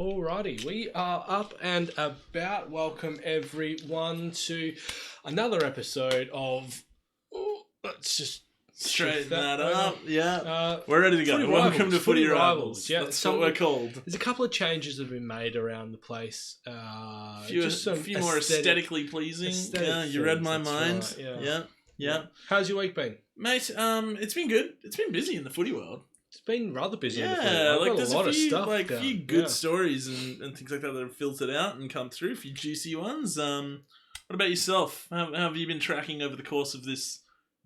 Alrighty, we are up and about. Welcome everyone to another episode of. Let's just straighten that up. Yeah, we're ready to go. Footy Welcome Rivals, to Footy Rivals. Rivals. Yeah, that's what we're called. There's a couple of changes that have been made around the place. A few more aesthetically pleasing. Yeah, you read my mind. Right, yeah. How's your week been, mate? It's been good. It's been busy in the footy world. It's been rather busy. Yeah, like there's a lot of stuff. A few good stories and things like that have filtered out and come through. A few juicy ones. What about yourself? How have you been tracking over the course of this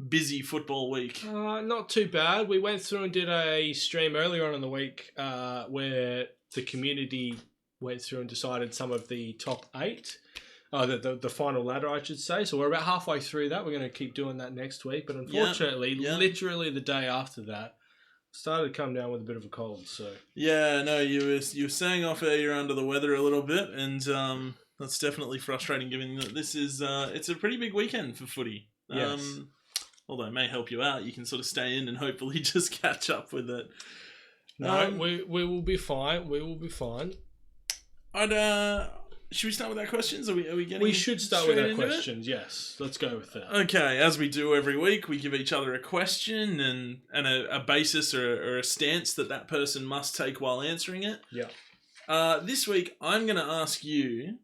busy football week? Not too bad. We went through and did a stream earlier on in the week where the community went through and decided some of the top 8. The final ladder, I should say. So we're about halfway through that. We're going to keep doing that next week. But unfortunately, literally the day after that, started to come down with a bit of a cold. So yeah, no, you were saying off air you're under the weather a little bit, and that's definitely frustrating given that this is it's a pretty big weekend for footy. Yes. Although it may help you out, you can sort of stay in and hopefully just catch up with it. No, we will be fine. We will be fine. Should we start with our questions? Are we getting? We should start with our questions. Yes, let's go with that. Okay, as we do every week, we give each other a question and a basis or a stance that person must take while answering it. Yeah. This week, I'm going to ask you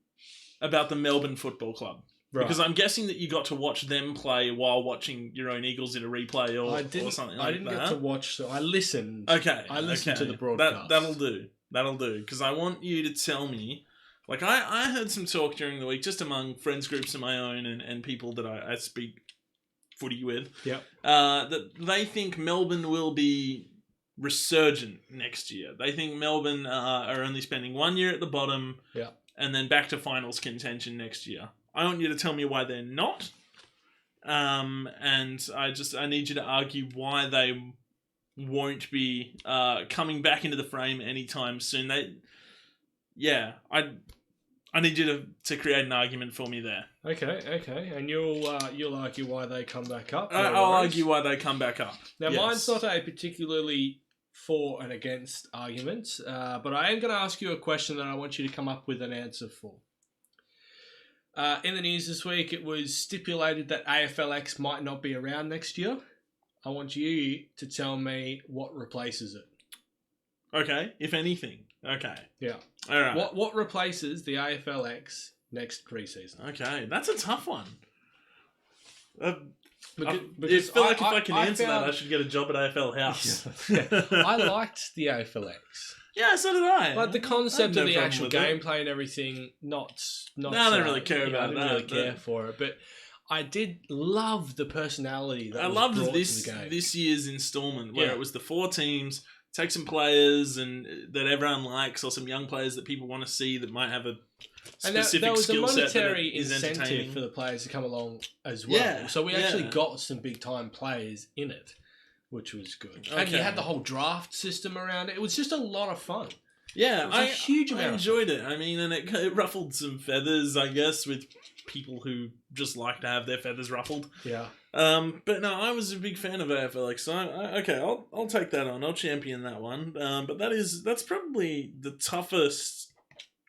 about the Melbourne Football Club. Right. Because I'm guessing that you got to watch them play while watching your own Eagles in a replay or something like that. I didn't get to watch, so I listened. Okay. I listened to the broadcast. That'll do. Because I want you to tell me. Like, I heard some talk during the week, just among friends groups of my own and people that I speak footy with, that they think Melbourne will be resurgent next year. They think Melbourne are only spending 1 year at the bottom and then back to finals contention next year. I want you to tell me why they're not. And I need you to argue why they won't be coming back into the frame anytime soon. I need you to create an argument for me there. Okay. And you'll argue why they come back up? I'll argue why they come back up. Now, mine's not a particularly for and against argument, but I am going to ask you a question that I want you to come up with an answer for. In the news this week, it was stipulated that AFLX might not be around next year. I want you to tell me what replaces it. Okay, if anything. Okay. Yeah. All right. What replaces the AFLX next preseason? Okay, that's a tough one. I Because feel like if I can answer that, I should get a job at AFL House. Yeah. I liked the AFLX. Yeah, so did I. Like the concept of the actual gameplay and everything, not. No, I don't really care about that. I didn't really care for it, but I did love the personality that I was loved brought to the game. this year's installment where it was the 4 teams. Take some players and that everyone likes, or some young players that people want to see that might have a specific skill set. There was a monetary incentive for the players to come along as well. Yeah, so we actually got some big time players in it, which was good. Okay. And you had the whole draft system around it. It was just a lot of fun. Yeah, it was a huge amount. I enjoyed it. I mean, and it ruffled some feathers, I guess, with people who just like to have their feathers ruffled. Yeah. But no, I was a big fan of AFLX, so I'll take that on. I'll champion that one. But that's probably the toughest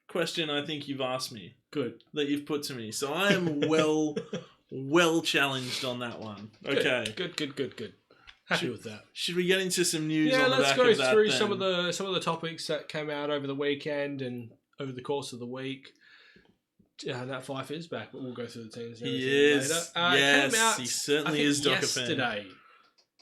question I think you've asked me. Good. That you've put to me. So I am well challenged on that one. Okay. Good. Happy with that. Should we get into some news? Yeah, on the let's back go of that, through then? some of the topics that came out over the weekend and over the course of the week. That Fife is back, but we'll go through the teams. Yes, later. yes, he certainly is. Yesterday,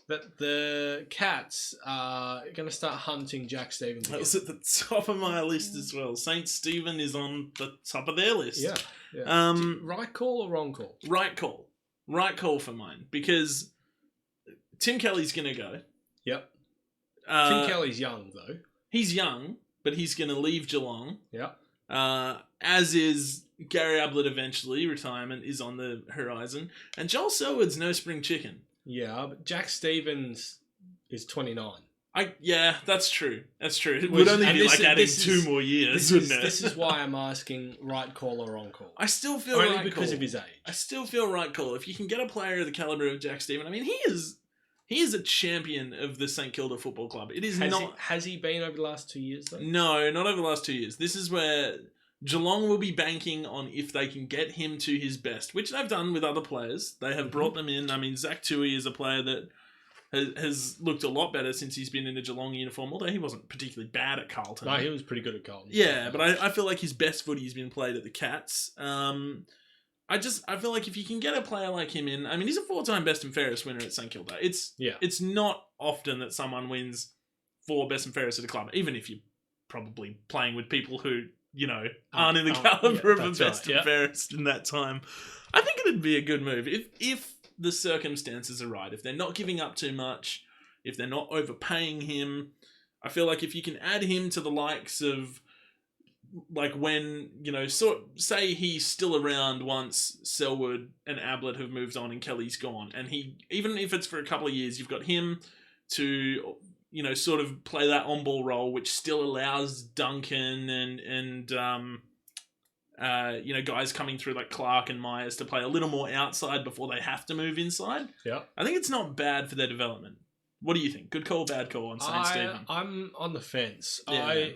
that the Cats are going to start hunting Jack Stevens again. That was at the top of my list as well. St. Stephen is on the top of their list. Yeah. Right call or wrong call? Right call for mine, because Tim Kelly's going to go. Yep. Tim Kelly's young though. He's young, but he's going to leave Geelong. Yep. As is Gary Ablett eventually. Retirement is on the horizon. And Joel Selwood's no spring chicken. Yeah, but Jack Stevens is 29. Yeah, that's true. It would only be like adding 2 more years, wouldn't it? This is why I'm asking right call or wrong call. I still feel only right because call. of his age. I still feel right call. If you can get a player of the caliber of Jack Stevens, I mean, he is He is a champion of the St Kilda Football Club. It is Has he been over the last 2 years, though? No, not over the last 2 years. This is where Geelong will be banking on if they can get him to his best, which they've done with other players. They have brought them in. I mean, Zach Tui is a player that has looked a lot better since he's been in a Geelong uniform, although he wasn't particularly bad at Carlton. No, he was pretty good at Carlton. Yeah, but I feel like his best footy has been played at the Cats. I feel like if you can get a player like him in, I mean, he's a 4-time best and fairest winner at St Kilda. It's not often that someone wins 4 best and fairest at a club, even if you're probably playing with people who, aren't in the caliber of a best and fairest in that time. I think it'd be a good move if the circumstances are right. If they're not giving up too much, if they're not overpaying him, I feel like if you can add him to the likes of, like, when, say he's still around once Selwood and Ablett have moved on and Kelly's gone, and even if it's for a couple of years, you've got him to, sort of play that on-ball role, which still allows Duncan and guys coming through like Clark and Myers to play a little more outside before they have to move inside. Yeah. I think it's not bad for their development. What do you think? Good call, bad call on St. Stephen? I'm on the fence. Yeah.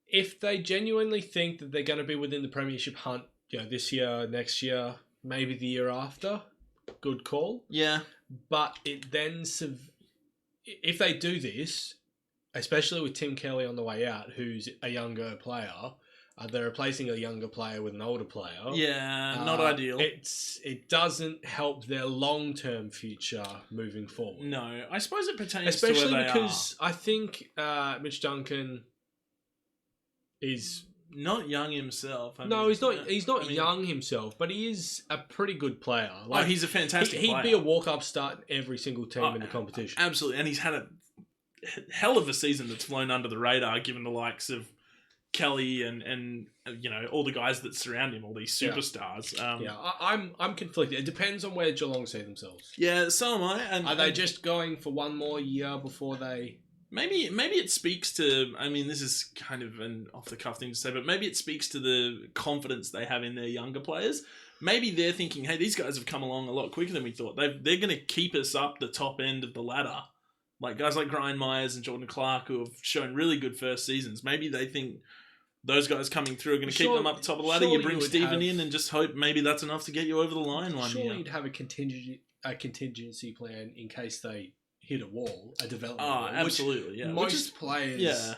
If they genuinely think that they're going to be within the premiership hunt, this year, next year, maybe the year after, good call. Yeah. But it then, if they do this, especially with Tim Kelly on the way out, who's a younger player, they're replacing a younger player with an older player. Yeah, not ideal. It doesn't help their long-term future moving forward. No, I suppose it pertains especially to where they because I think Mitch Duncan is not young himself. He's not young himself, but he is a pretty good player. He's a fantastic player. He'd be a walk-up start in every single team in the competition. Absolutely, and he's had a hell of a season that's flown under the radar, given the likes of Kelly and all the guys that surround him, all these superstars. I'm conflicted. It depends on where Geelong see themselves. Yeah, so am I. And are they just going for one more year before they? Maybe it speaks to, I mean, this is kind of an off-the-cuff thing to say, but maybe it speaks to the confidence they have in their younger players. Maybe they're thinking, hey, these guys have come along a lot quicker than we thought. They're going to keep us up the top end of the ladder. Like guys like Brian Myers and Jordan Clark, who have shown really good first seasons. Maybe they think those guys coming through are going to keep them up the top of the ladder. You bring Stephen in and just hope maybe that's enough to get you over the line one year. Surely you'd have a contingency plan in case they hit a wall, a development wall. Absolutely, yeah. Most players...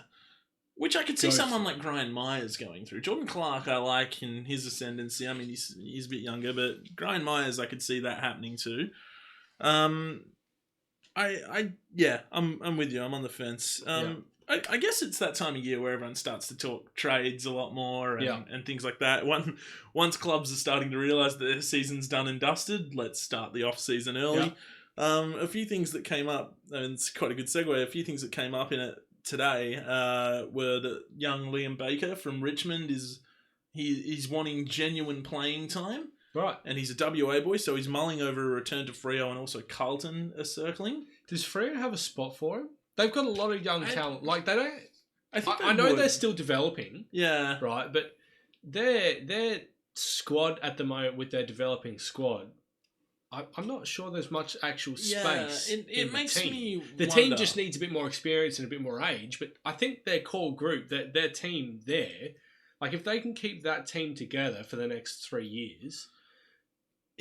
Which I could see someone like Brian Myers going through. Jordan Clark I like in his ascendancy. I mean, he's a bit younger, but Brian Myers I could see that happening too. I'm with you. I'm on the fence. I guess it's that time of year where everyone starts to talk trades a lot more and things like that. Once clubs are starting to realise that their season's done and dusted, let's start the off-season early. Yeah. A few things that came up, and it's quite a good segue, a few things that came up in it today were that young Liam Baker from Richmond he's wanting genuine playing time. Right. And he's a WA boy, so he's mulling over a return to Freo, and also Carlton are circling. Does Freo have a spot for him? They've got a lot of young talent. Like, they don't... I know they're still developing. Yeah. Right, but their squad at the moment, with their developing squad, I'm not sure there's much actual space. It makes the team. me The wonder. team just needs a bit more experience and a bit more age, but I think their core group, their team there, like if they can keep that team together for the next 3 years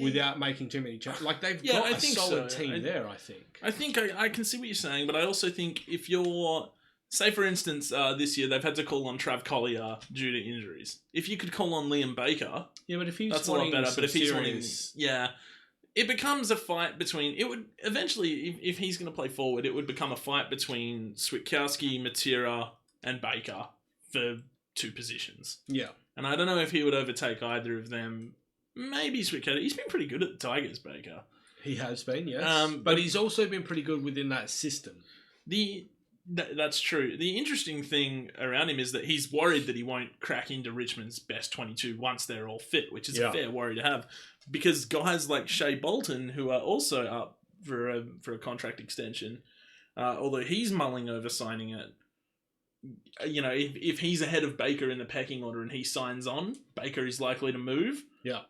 without making too many changes, like they've got a solid team there, I think. I think I can see what you're saying, but I also think if you're... Say, for instance, this year they've had to call on Trav Collier due to injuries. If you could call on Liam Baker... Yeah, but if he's that's a lot better. But if he's wanting... Yeah. It becomes a fight between... It would eventually, if he's going to play forward, it would become a fight between Switkowski, Matera, and Baker for 2 positions. Yeah. And I don't know if he would overtake either of them. Maybe Switkowski. He's been pretty good at the Tigers, Baker. He has been, yes. But he's also been pretty good within that system. That's true. The interesting thing around him is that he's worried that he won't crack into Richmond's best 22 once they're all fit, which is a fair worry to have. Because guys like Shea Bolton, who are also up for a contract extension, although he's mulling over signing it, if he's ahead of Baker in the pecking order and he signs on, Baker is likely to move. Yeah.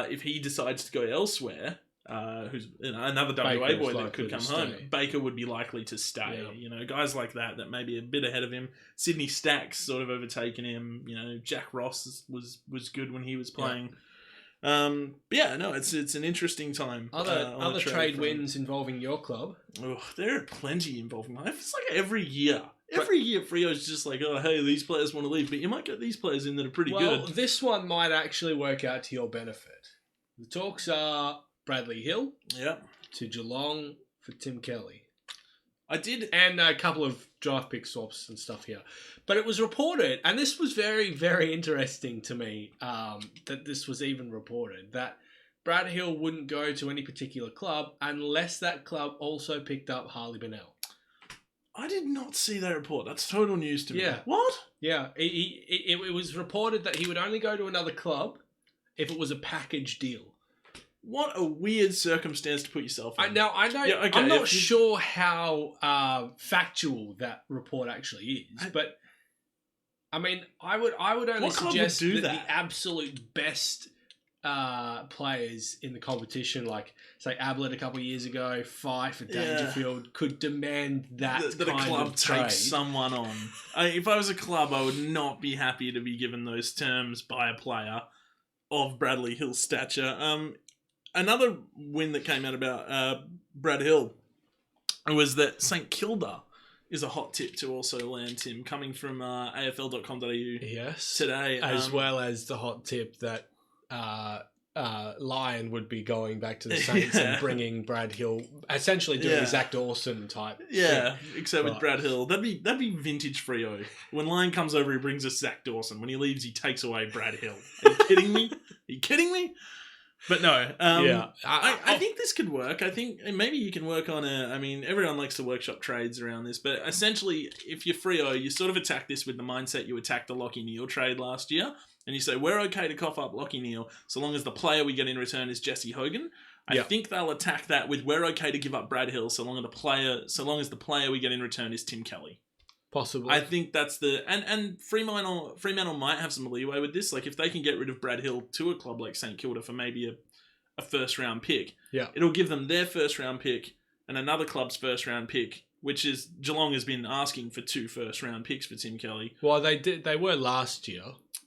If he decides to go elsewhere, who's another Baker's WA boy that likely could come to home. stay. Baker would be likely to stay. Yeah. You know, guys like that may be a bit ahead of him. Sydney Stack's sort of overtaken him. You know, Jack Ross was good when he was playing. But yeah, no, it's an interesting time. Other trade wins involving your club. Oh, there are plenty involving mine. It's like every year. Every year, Frio's just like, oh, hey, these players want to leave, but you might get these players in that are pretty good. Well, this one might actually work out to your benefit. The talks are Bradley Hill to Geelong for Tim Kelly. I did. And a couple of draft pick swaps and stuff here. But it was reported, and this was very, very interesting to me, that this was even reported, that Brad Hill wouldn't go to any particular club unless that club also picked up Harley Bennell. I did not see that report. That's total news to me. Yeah. What? Yeah. It was reported that he would only go to another club if it was a package deal. What a weird circumstance to put yourself in. I know. Yeah, okay, I'm not sure how factual that report actually is, but I mean, I would only suggest that the absolute best players in the competition, like say Ablett a couple of years ago, Fife or Dangerfield, could demand that a club takes someone on. If I was a club, I would not be happy to be given those terms by a player of Bradley Hill's stature. Another win that came out about Brad Hill was that St Kilda is a hot tip to also land him, coming from AFL.com.au today. As well as the hot tip that Lyon would be going back to the Saints and bringing Brad Hill, essentially doing a Zach Dawson type thing. Except with Brad Hill. That'd be vintage Freo. When Lyon comes over, he brings us Zach Dawson. When he leaves, he takes away Brad Hill. Are you kidding me? But no, I think this could work. I think maybe you can work on everyone likes to workshop trades around this, but essentially, if you're Freo, you sort of attack this with the mindset you attacked the Lockie Neal trade last year, and you say, we're okay to cough up Lockie Neal, so long as the player we get in return is Jesse Hogan. I think they'll attack that with, we're okay to give up Brad Hill, so long as the player we get in return is Tim Kelly. Possibly. I think that's and Fremantle might have some leeway with this. Like if they can get rid of Brad Hill to a club like St Kilda for maybe a first round pick, it'll give them their first round pick and another club's first round pick, which is Geelong has been asking for 2 first round picks for Tim Kelly. Well, they were last year.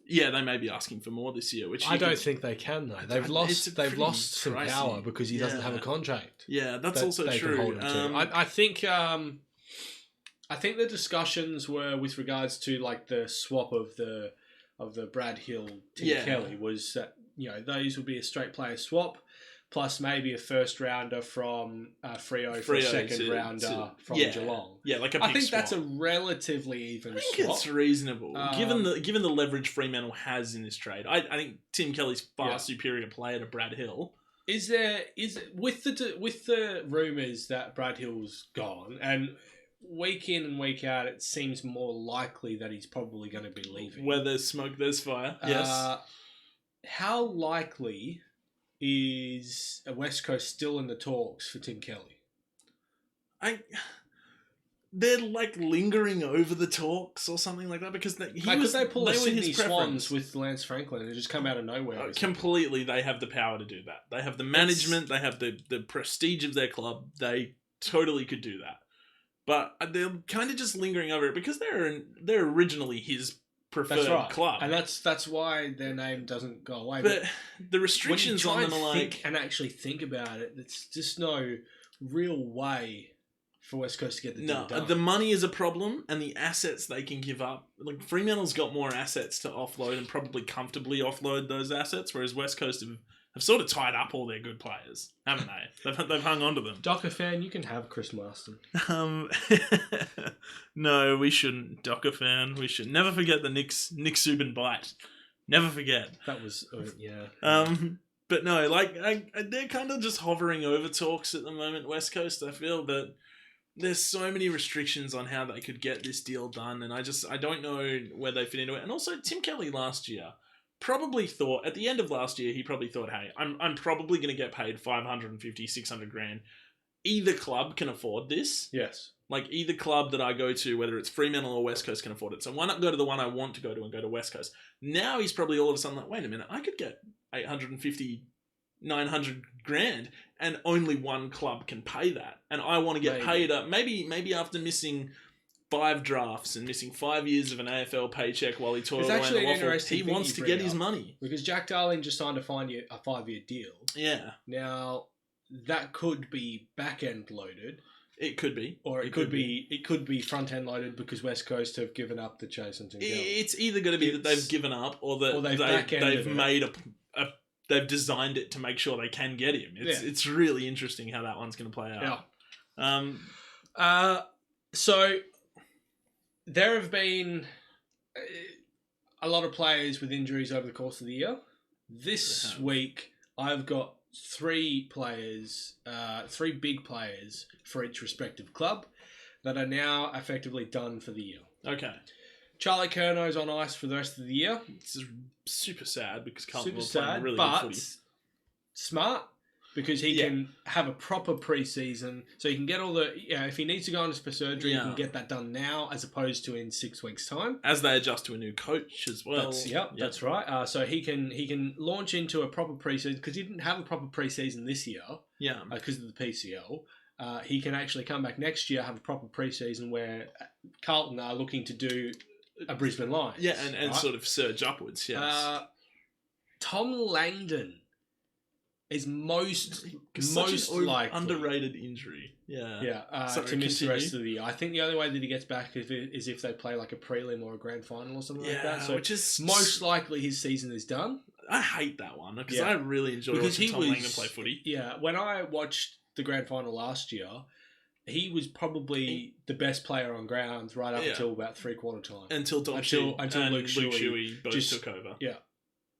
Yeah, they may be asking for more this year, which I don't think they can though. They've lost some power because he doesn't have a contract. Yeah, that's also true. I think the discussions were with regards to like the swap of the Brad Hill Tim Kelly was that those would be a straight player swap plus maybe a first rounder from Freo for a second rounder from Geelong. Yeah, like a I big think swap. That's a relatively even swap. I think it's reasonable given the leverage Fremantle has in this trade. I think Tim Kelly's far superior player to Brad Hill. Is with the rumours that Brad Hill's gone and week in and week out, it seems more likely that he's probably going to be leaving. Where there's smoke, there's fire. Yes. How likely is a West Coast still in the talks for Tim Kelly? They're like lingering over the talks or something like that because they pull a Sydney Swans with Lance Franklin and just come out of nowhere. Completely, they have the power to do that. They have the management. They have the prestige of their club. They totally could do that. But they're kind of just lingering over it because they're originally his preferred club, and that's why their name doesn't go away. But the restrictions on them are like, and actually think about it, it's just no real way for West Coast to get the deal done. The money is a problem, and the assets they can give up. Like Fremantle's got more assets to offload and probably comfortably offload those assets, whereas West Coast have sort of tied up all their good players, haven't they? They've hung on to them. Docker fan, you can have Chris Marston. No, we shouldn't. Docker fan, we should never forget the Nick Subban bite. Never forget. That was But no, like they're kind of just hovering over talks at the moment. West Coast, I feel, but there's so many restrictions on how they could get this deal done, and I don't know where they fit into it. And also, Tim Kelly last year probably thought, at the end of last year, he probably thought, hey, I'm probably going to get paid 550, 600 grand. Either club can afford this. Yes. Like, either club that I go to, whether it's Fremantle or West Coast, can afford it. So why not go to the one I want to go to and go to West Coast? Now he's probably all of a sudden like, wait a minute, I could get 850 900 grand, and only one club can pay that. And I want to get paid up. Maybe after missing 5 drafts and missing 5 years of an AFL paycheck while he toiled away in the waffle, he wants to get his money. Because Jack Darling just signed a 5-year deal. Yeah. Now, that could be back-end loaded. It could be. Or it could be front-end loaded because West Coast have given up the chase and it's either going to be that they've given up or that they've made they've designed it to make sure they can get him. It's really interesting how that one's going to play out. Yeah. So there have been a lot of players with injuries over the course of the year. This week, I've got 3 big players for each respective club that are now effectively done for the year. Okay. Charlie Curnow's on ice for the rest of the year. It's super sad because Carlton will play really good footy. Smart because he can have a proper pre-season, so he can get all the if he needs to go on for surgery, he can get that done now as opposed to in 6 weeks' time. As they adjust to a new coach as well. That's right. So he can launch into a proper pre-season because he didn't have a proper pre-season this year. Yeah, because of the PCL. He can actually come back next year, have a proper pre-season where Carlton are looking to do a Brisbane Lions. Yeah, and sort of surge upwards, yes. Tom Langdon is most likely underrated injury. Yeah. To miss the rest of the year. I think the only way that he gets back is if they play like a prelim or a grand final or something like that. So which is most likely his season is done. I hate that one because I really enjoy watching Tom Langdon play footy. Yeah, when I watched the grand final last year, he was probably the best player on ground right up until about 3/4 time. Until Luke Shuey both took over. Yeah.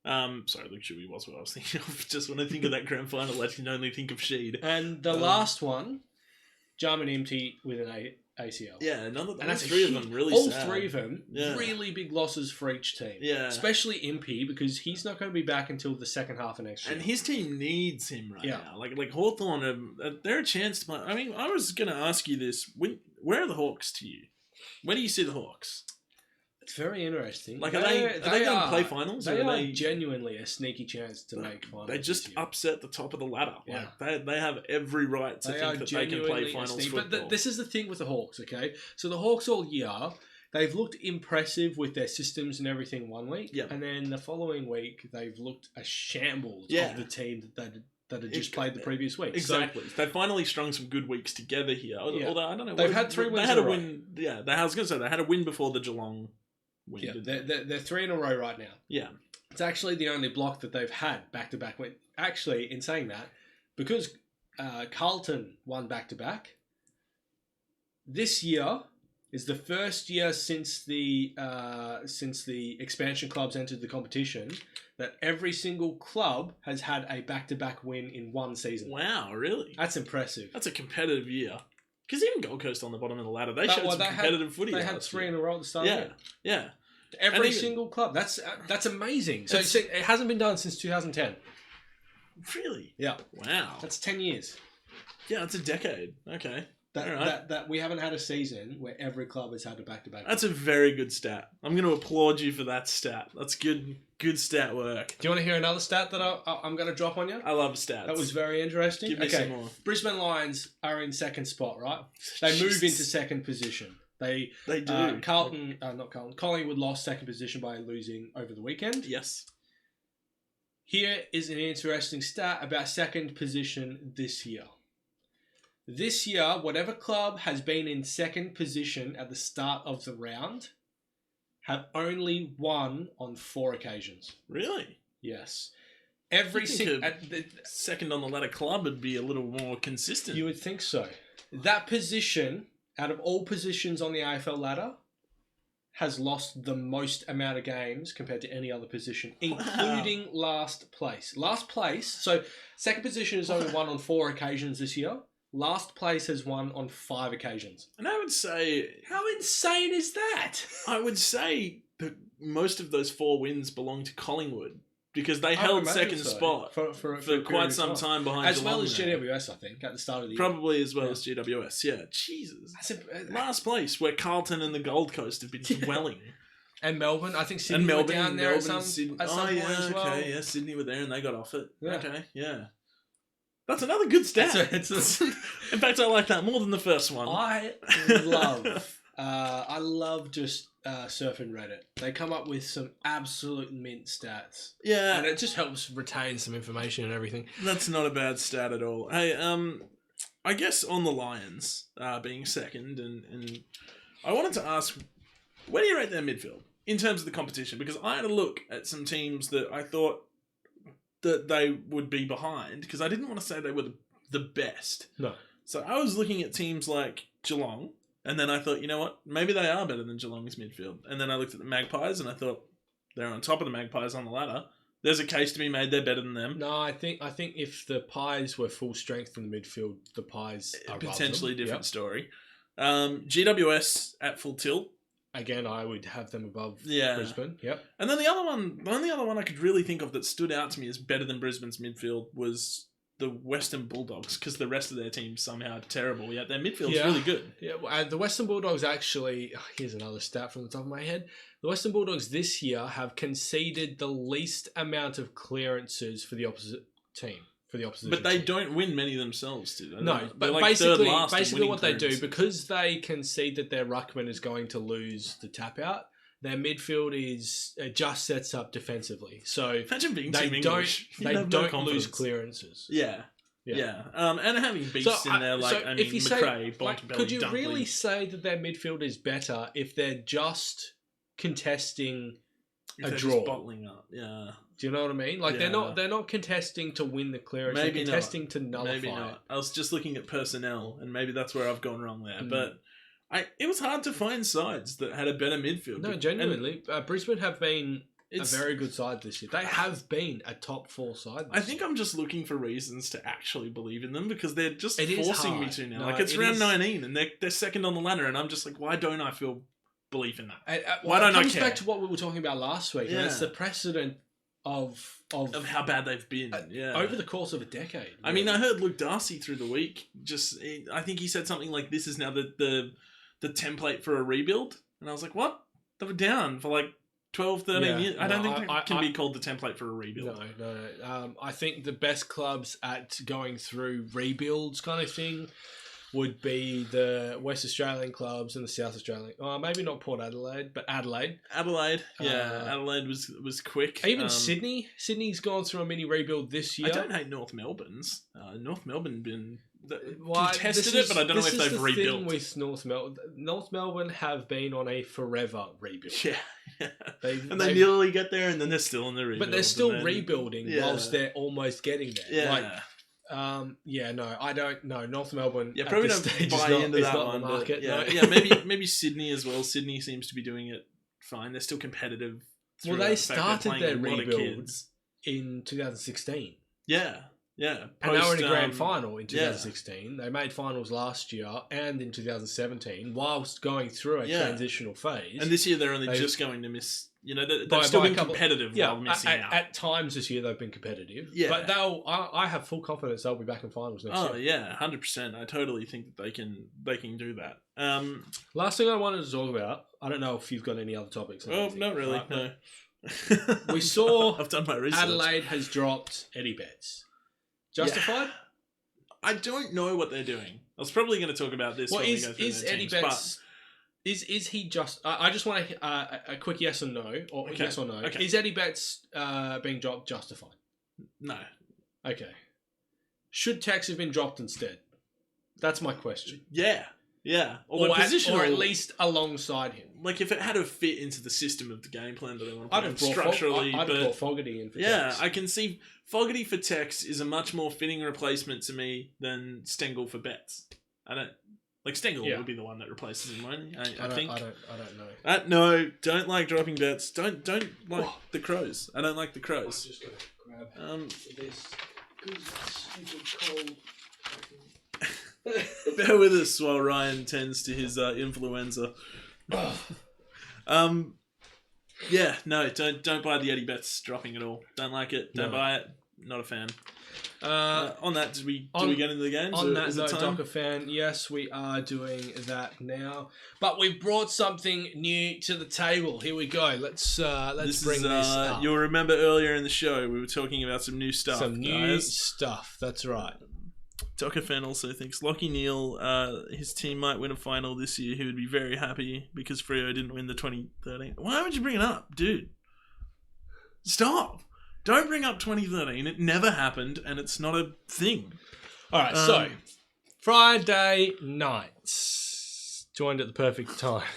Sorry, Luke Shuey was what I was thinking of. Just when I think of that grand final, I can only think of Sheed. And the last one, Jarman Empty with an ACL. Yeah, and that's 3 of them really all sad. 3 of them, really big losses for each team. Yeah. Especially Impey, because he's not going to be back until the second half of next year. And his team needs him now. Like Hawthorn, they're a chance to play. I mean, I was going to ask you this. Where are the Hawks to you? Where do you see the Hawks? It's very interesting. Like, are they going to play finals? They are genuinely a sneaky chance to make finals. They just upset the top of the ladder. Yeah. Like, they have every right to think that they can play finals football. But this is the thing with the Hawks, okay? So the Hawks all year, they've looked impressive with their systems and everything one week. And then the following week, they've looked a shambles of the team that had just played the previous week. Exactly. So they finally strung some good weeks together here. Although, I don't know. They've had 3 wins. They had a win. Yeah, I was going to say, they had a win before the Geelong win. Yeah, they're 3 in a row right now. Yeah. It's actually the only block that they've had back-to-back win. Actually, in saying that, because Carlton won back-to-back, this year is the first year since the expansion clubs entered the competition that every single club has had a back-to-back win in one season. Wow, really? That's impressive. That's a competitive year. Because even Gold Coast on the bottom of the ladder, they showed some competitive footy. They had 3 in a row at the start of the year. Yeah. Every single club. That's amazing. So it hasn't been done since 2010. Really? Yeah. Wow. That's 10 years. Yeah, that's a decade. Okay. That we haven't had a season where every club has had a back-to-back. That's a very good stat. I'm going to applaud you for that stat. That's good stat work. Do you want to hear another stat that I'm going to drop on you? I love stats. That was very interesting. Give me some more. Brisbane Lions are in second spot, right? They move into second position. They do. Collingwood lost second position by losing over the weekend. Yes. Here is an interesting stat about second position this year. This year, whatever club has been in second position at the start of the round have only won on 4 occasions. Really? Yes. Second on the ladder club would be a little more consistent. You would think so. That position, out of all positions on the AFL ladder, has lost the most amount of games compared to any other position, including last place. Last place, so second position has only won on 4 occasions this year. Last place has won on 5 occasions. And I would say... How insane is that? I would say that most of those 4 wins belong to Collingwood because they held second spot for quite some time behind as well as GWS, I think, at the start of the year. Probably as well as GWS, yeah. Jesus. Last place, where Carlton and the Gold Coast have been dwelling. And Melbourne. I think Sydney were down there at some point as well. Okay, yeah, Sydney were there and they got off it. Yeah. Okay, yeah. That's another good stat. In fact, I like that more than the first one. I love just surfing Reddit. They come up with some absolute mint stats. Yeah. And it just helps retain some information and everything. That's not a bad stat at all. Hey, I guess on the Lions being second, and I wanted to ask, where do you rate their midfield in terms of the competition? Because I had a look at some teams that I thought that they would be behind, because I didn't want to say they were the best. No. So I was looking at teams like Geelong, and then I thought, you know what, maybe they are better than Geelong's midfield. And then I looked at the Magpies, and I thought, they're on top of the Magpies on the ladder. There's a case to be made they're better than them. No, I think if the Pies were full strength in the midfield, the Pies are potentially different story. GWS at full tilt. Again, I would have them above Brisbane. Yep. And then the only other one I could really think of that stood out to me as better than Brisbane's midfield was the Western Bulldogs, because the rest of their team somehow are terrible. Yet their midfield's really good. Yeah, the Western Bulldogs actually, here's another stat from the top of my head. The Western Bulldogs this year have conceded the least amount of clearances for the opposite team. But they don't win many themselves, do they? No, but like basically what they do, because they concede that their ruckman is going to lose the tap out, their midfield just sets up defensively. So imagine being they Team English. They don't lose clearances. Yeah. And having beasts in there like McRae, Bontempelli, could you Dunkley. really say that their midfield is better if they're just contesting a draw? Just bottling up, yeah. Do you know what I mean? Like they're not contesting to win the clearance. Maybe they're contesting to nullify. Maybe not. I was just looking at personnel, and maybe that's where I've gone wrong there. But it was hard to find sides that had a better midfield. No, genuinely, Brisbane have been a very good side this year. They have been a top 4 side. I think I'm just looking for reasons to actually believe in them, because they're just forcing me to now. Like it's round 19, and they're second on the ladder, and I'm just like, why don't I feel belief in that? Why don't I care? It comes back to what we were talking about last week. Yeah. And it's the precedent of how bad they've been over the course of a decade. I mean, I heard Luke Darcy through the week. I think he said something like, "This is now the template for a rebuild," and I was like, "What? They were down for like 12, 13 years. I don't think that can be called the template for a rebuild." No. I think the best clubs at going through rebuilds kind of thing would be the West Australian clubs and the South Australian. Maybe not Port Adelaide, but Adelaide. Adelaide was quick. Even Sydney. Sydney's gone through a mini rebuild this year. I don't hate North Melbourne's. North Melbourne been contested it, but I don't know if they've rebuilt. Thing with North Melbourne. North Melbourne have been on a forever rebuild. Yeah. They nearly get there, and then they're still in the rebuild. But they're still rebuilding whilst they're almost getting there. Yeah. I don't know. North Melbourne. Yeah, probably don't buy into that one. Market, maybe Sydney as well. Sydney seems to be doing it fine. They're still competitive. Well, they started their rebuild in 2016. Yeah. And they were in a grand final in 2016. They made finals last year and in 2017 whilst going through a transitional phase. And this year they're only just going to miss. They've still been competitive while missing out. At times this year they've been competitive. Yeah. But I have full confidence they'll be back in finals next year. Oh, yeah, 100%. I totally think that they can do that. Last thing I wanted to talk about, I don't know if you've got any other topics. Oh, not really, no. We saw I've done my research. Adelaide has dropped Eddie Betts. Justified? I don't know what they're doing. I was probably going to talk about this when we go through is their Eddie teams, Betts... Is he just... I just want a quick yes or no. Yes or no. Okay. Is Eddie Betts being dropped justified? No. Okay. Should Tex have been dropped instead? That's my question. Yeah. Or at least alongside him. Like, if it had to fit into the system of the game plan that they want to play structurally. I'd have brought Fogarty in for Tex. Yeah, I can see Fogarty for Tex is a much more fitting replacement to me than Stengel for Betts. Like, Stengel would be the one that replaces him, won't he? I think. I don't know. No, don't like dropping Betts. Don't like the Crows. I don't like the Crows. I'm just going to grab this good stupid cold. Bear with us while Ryan tends to his influenza. Don't buy the Eddie Betts dropping at all. Don't like it. Don't buy it. not a fan. On that, do we get into the games? On that note, Docker fan, yes, we are doing that now. But we've brought something new to the table. Here we go. Let's bring this up. You'll remember earlier in the show we were talking about some new stuff. New stuff. That's right. Docker fan also thinks Lachie Neale, his team might win a final this year. He would be very happy because Freo didn't win the 2013. Why would you bring it up, dude? Stop. Don't bring up 2013. It never happened, and it's not a thing. All right, so Friday nights. Joined at the perfect time.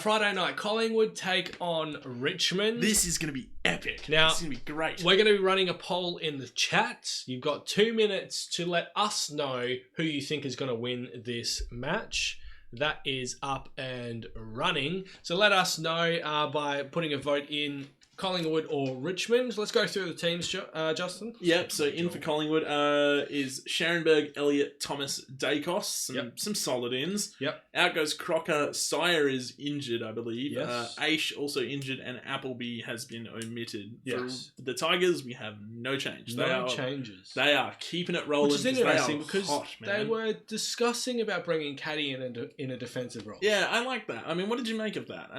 Friday night, Collingwood take on Richmond. This is going to be epic. Now, this is going to be great. We're going to be running a poll in the chat. You've got 2 minutes to let us know who you think is going to win this match. That is up and running. So let us know by putting a vote in Collingwood or Richmond. Let's go through the teams, Justin. Yep, so in for Collingwood is Scharenberg, Elliott, Thomas, Dacos. Some solid ins. Yep. Out goes Crocker. Sire is injured, I believe. Yes. Aish also injured, and Appleby has been omitted. Yes. For the Tigers, we have no change. No changes. They are keeping it rolling. Which is interesting because hot, they were discussing about bringing Caddy in a defensive role. Yeah, I like that. I mean, what did you make of that?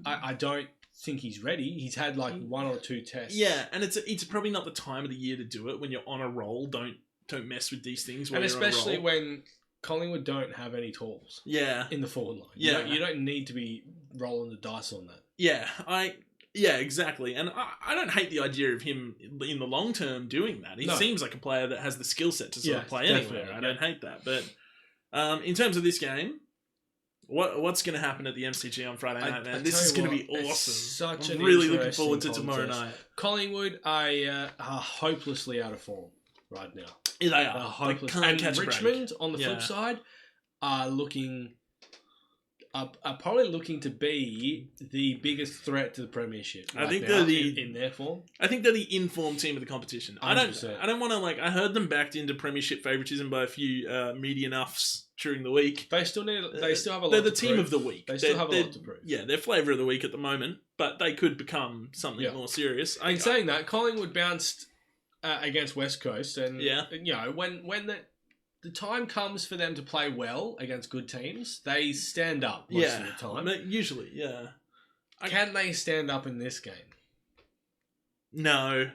I don't think he's ready. He's had like 1 or 2 tests. Yeah, and it's probably not the time of the year to do it when you're on a roll. Don't mess with these things. And especially when Collingwood don't have any tools. Yeah, in the forward line. Yeah, you don't need to be rolling the dice on that. Yeah, exactly. And I don't hate the idea of him in the long term doing that. He seems like a player that has the skill set to sort of play anywhere. I don't hate that. But in terms of this game, what's going to happen at the MCG on Friday night, man? This is going to be awesome. I'm really looking forward to tomorrow night. Collingwood are hopelessly out of form right now. Yeah, they are. They're hopeless. And Richmond, on the flip side, are probably looking to be the biggest threat to the premiership. I think they're in their form. I think they're the informed team of the competition. 100%. I don't want to I heard them backed into premiership favoritism by a few media nuffs during the week. They still have a lot to prove. They're the team of the week. They still have a lot to prove. Yeah, they're flavour of the week at the moment, but they could become something more serious. In saying that, Collingwood bounced against West Coast, and when the time comes for them to play well against good teams, they stand up most of the time. Usually, yeah. Can they stand up in this game? No.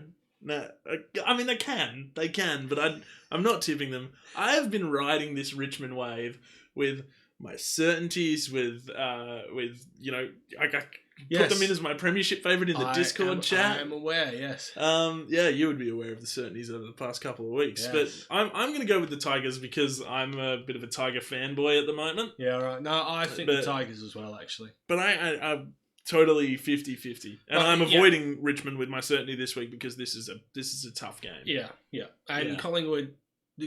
I mean, they can, but I'm not tipping them. I have been riding this Richmond wave with my certainties, with I put them in as my premiership favourite in the Discord chat. I am aware, yes. You would be aware of the certainties over the past couple of weeks. Yes. But I'm going to go with the Tigers because I'm a bit of a Tiger fanboy at the moment. Yeah, right. No, I think the Tigers as well, actually. But I'm totally 50-50. And I'm avoiding Richmond with my certainty this week because this is a tough game. Yeah. And Collingwood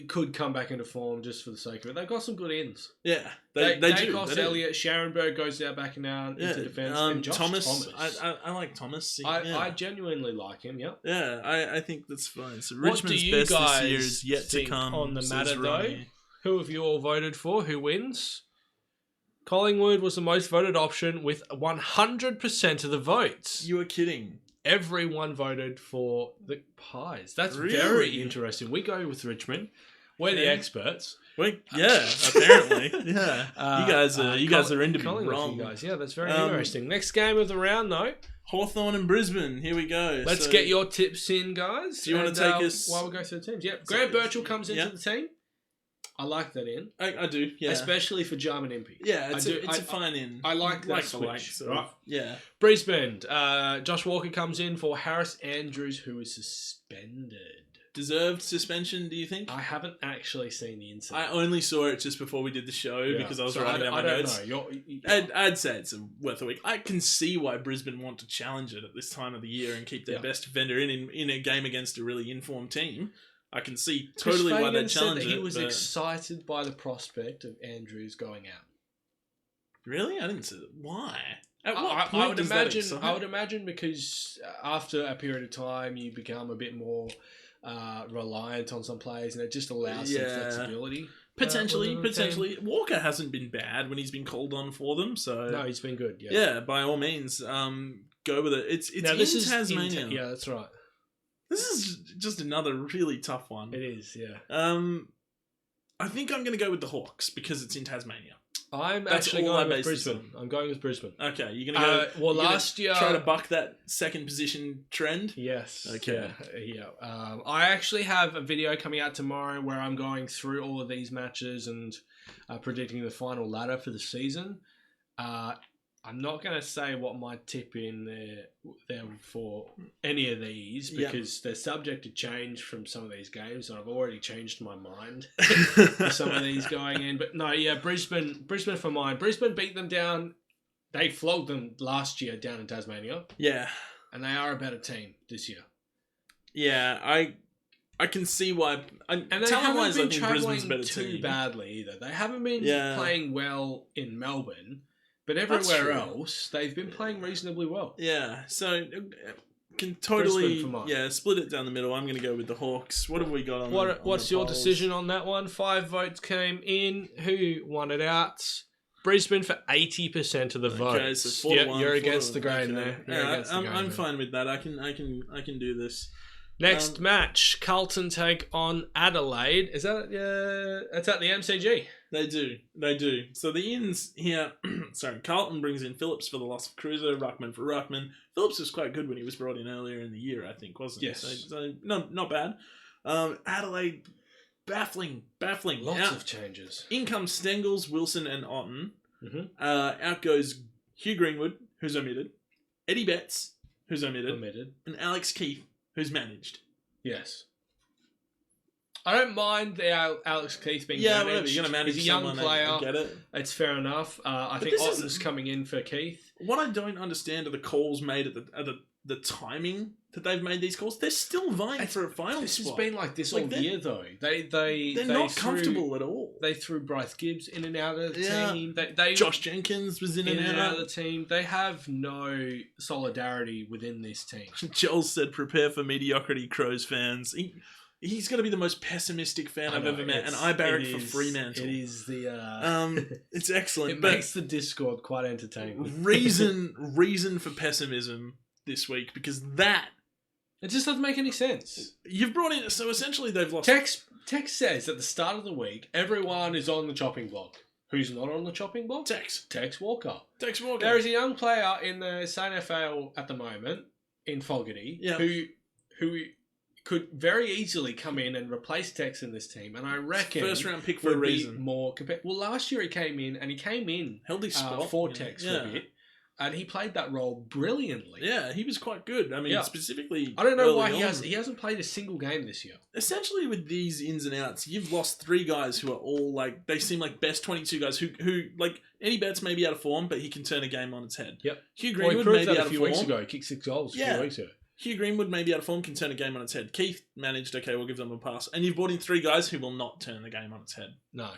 could come back into form just for the sake of it. They've got some good ends. Yeah, they do. Dacos, Elliott, Scharenberg goes now back into defence. And Josh Thomas. I like Thomas. I genuinely like him, yeah. Yeah, I think that's fine. So Richmond's best this year is yet to come. On the matter, though, who have you all voted for? Who wins? Collingwood was the most voted option with 100% of the votes. You are kidding. Everyone voted for the Pies. That's very interesting. We go with Richmond. We're the experts. Apparently. Yeah. You guys are into being wrong. You guys. Yeah, that's very interesting. Next game of the round, though. Hawthorn and Brisbane. Here we go. Let's get your tips in, guys. Do you want to take us... While we go through the teams. Yeah. Grant Birchall comes into the team. I like that in. I do, yeah. Especially for Jarman Impey. Yeah, it's a fine in. I like that switch. Right? Yeah. Brisbane. Josh Walker comes in for Harris Andrews, who is suspended. Deserved suspension, do you think? I haven't actually seen the incident. I only saw it just before we did the show because I was writing down my notes. I'd say it's worth a week. I can see why Brisbane want to challenge it at this time of the year and keep their best defender in a game against a really informed team. I can see totally why they challenge it. He was excited by the prospect of Andrews going out. Really? I didn't see that. Why? I would imagine because after a period of time you become a bit more reliant on some players and it just allows some flexibility. Potentially. Walker hasn't been bad when he's been called on for them, so... No, he's been good, Yeah, by all means, go with it. It's in Tasmania. Yeah, that's right. This is just another really tough one. It is, yeah. I think I'm going to go with the Hawks because it's in Tasmania. I'm actually going with Brisbane. I'm going with Brisbane. Okay, you're going to go... last year... Try to buck that second position trend? Yes. Okay. Yeah. I actually have a video coming out tomorrow where I'm going through all of these matches and predicting the final ladder for the season. I'm not going to say what my tip in there for any of these because they're subject to change from some of these games, and I've already changed my mind for some of these going in. But no, yeah, Brisbane for mine. Brisbane beat them down. They flogged them last year down in Tasmania. Yeah. And they are a better team this year. Yeah, I can see why. And they haven't been travelling too badly either. They haven't been playing well in Melbourne. But everywhere else, they've been playing reasonably well. Yeah, so can totally split it down the middle. I'm going to go with the Hawks. What have we got on What's your decision on that one? 5 votes came in. Who won it out? Brisbane for 80% of the votes. Okay, so 4-1. You're against the grain there. I'm fine with that. I can do this. Next match, Carlton take on Adelaide. Is that it's at the MCG? They do. So the ins here, Carlton brings in Phillips for the loss of Cruiser, Ruckman for Ruckman. Phillips was quite good when he was brought in earlier in the year, I think, wasn't he? Yes. So not bad. Adelaide, baffling. Lots of changes. In comes Stengels, Wilson and Otten. Mm-hmm. Out goes Hugh Greenwood, who's omitted. Eddie Betts, who's omitted. And Alex Keith, who's managed. Yes. I don't mind the Alex Keith being managed. Whatever. You're going to manage He's a young player. I get it. It's fair enough. I think Otten's coming in for Keith. What I don't understand are the calls made at the timing that they've made these calls. They're still vying for a final spot. This has been like this all year, though. They're not comfortable at all. They threw Bryce Gibbs in and out of the team. Josh Jenkins was in and out of the team. They have no solidarity within this team. Joel said, "Prepare for mediocrity, Crows fans." He's going to be the most pessimistic fan I've ever met, and I barrack for Fremantle. It is the... it's excellent. It makes the Discord quite entertaining. Reason for pessimism this week, because that... It just doesn't make any sense. You've brought in... So essentially they've lost... Tex says at the start of the week, everyone is on the chopping block. Who's not on the chopping block? Tex Walker. There is a young player in the SANFL at the moment, in Fogarty, who could very easily come in and replace Tex in this team, and I reckon first round pick for a reason. More well, last year he came in held his spot for Tex for a bit, and he played that role brilliantly. Yeah, he was quite good. I mean, specifically, I don't know why he hasn't played a single game this year. Essentially, with these ins and outs, you've lost 3 guys who are all like they seem like best 22 guys who like Eddie Betts may be out of form, but he can turn a game on its head. Yep. Hugh Greenwood may be out of form. A few weeks ago, he kicked 6 goals. A few weeks ago. Hugh Greenwood may be out of form, can turn a game on its head. Keith managed, okay, we'll give them a pass. And you've brought in 3 guys who will not turn the game on its head. No.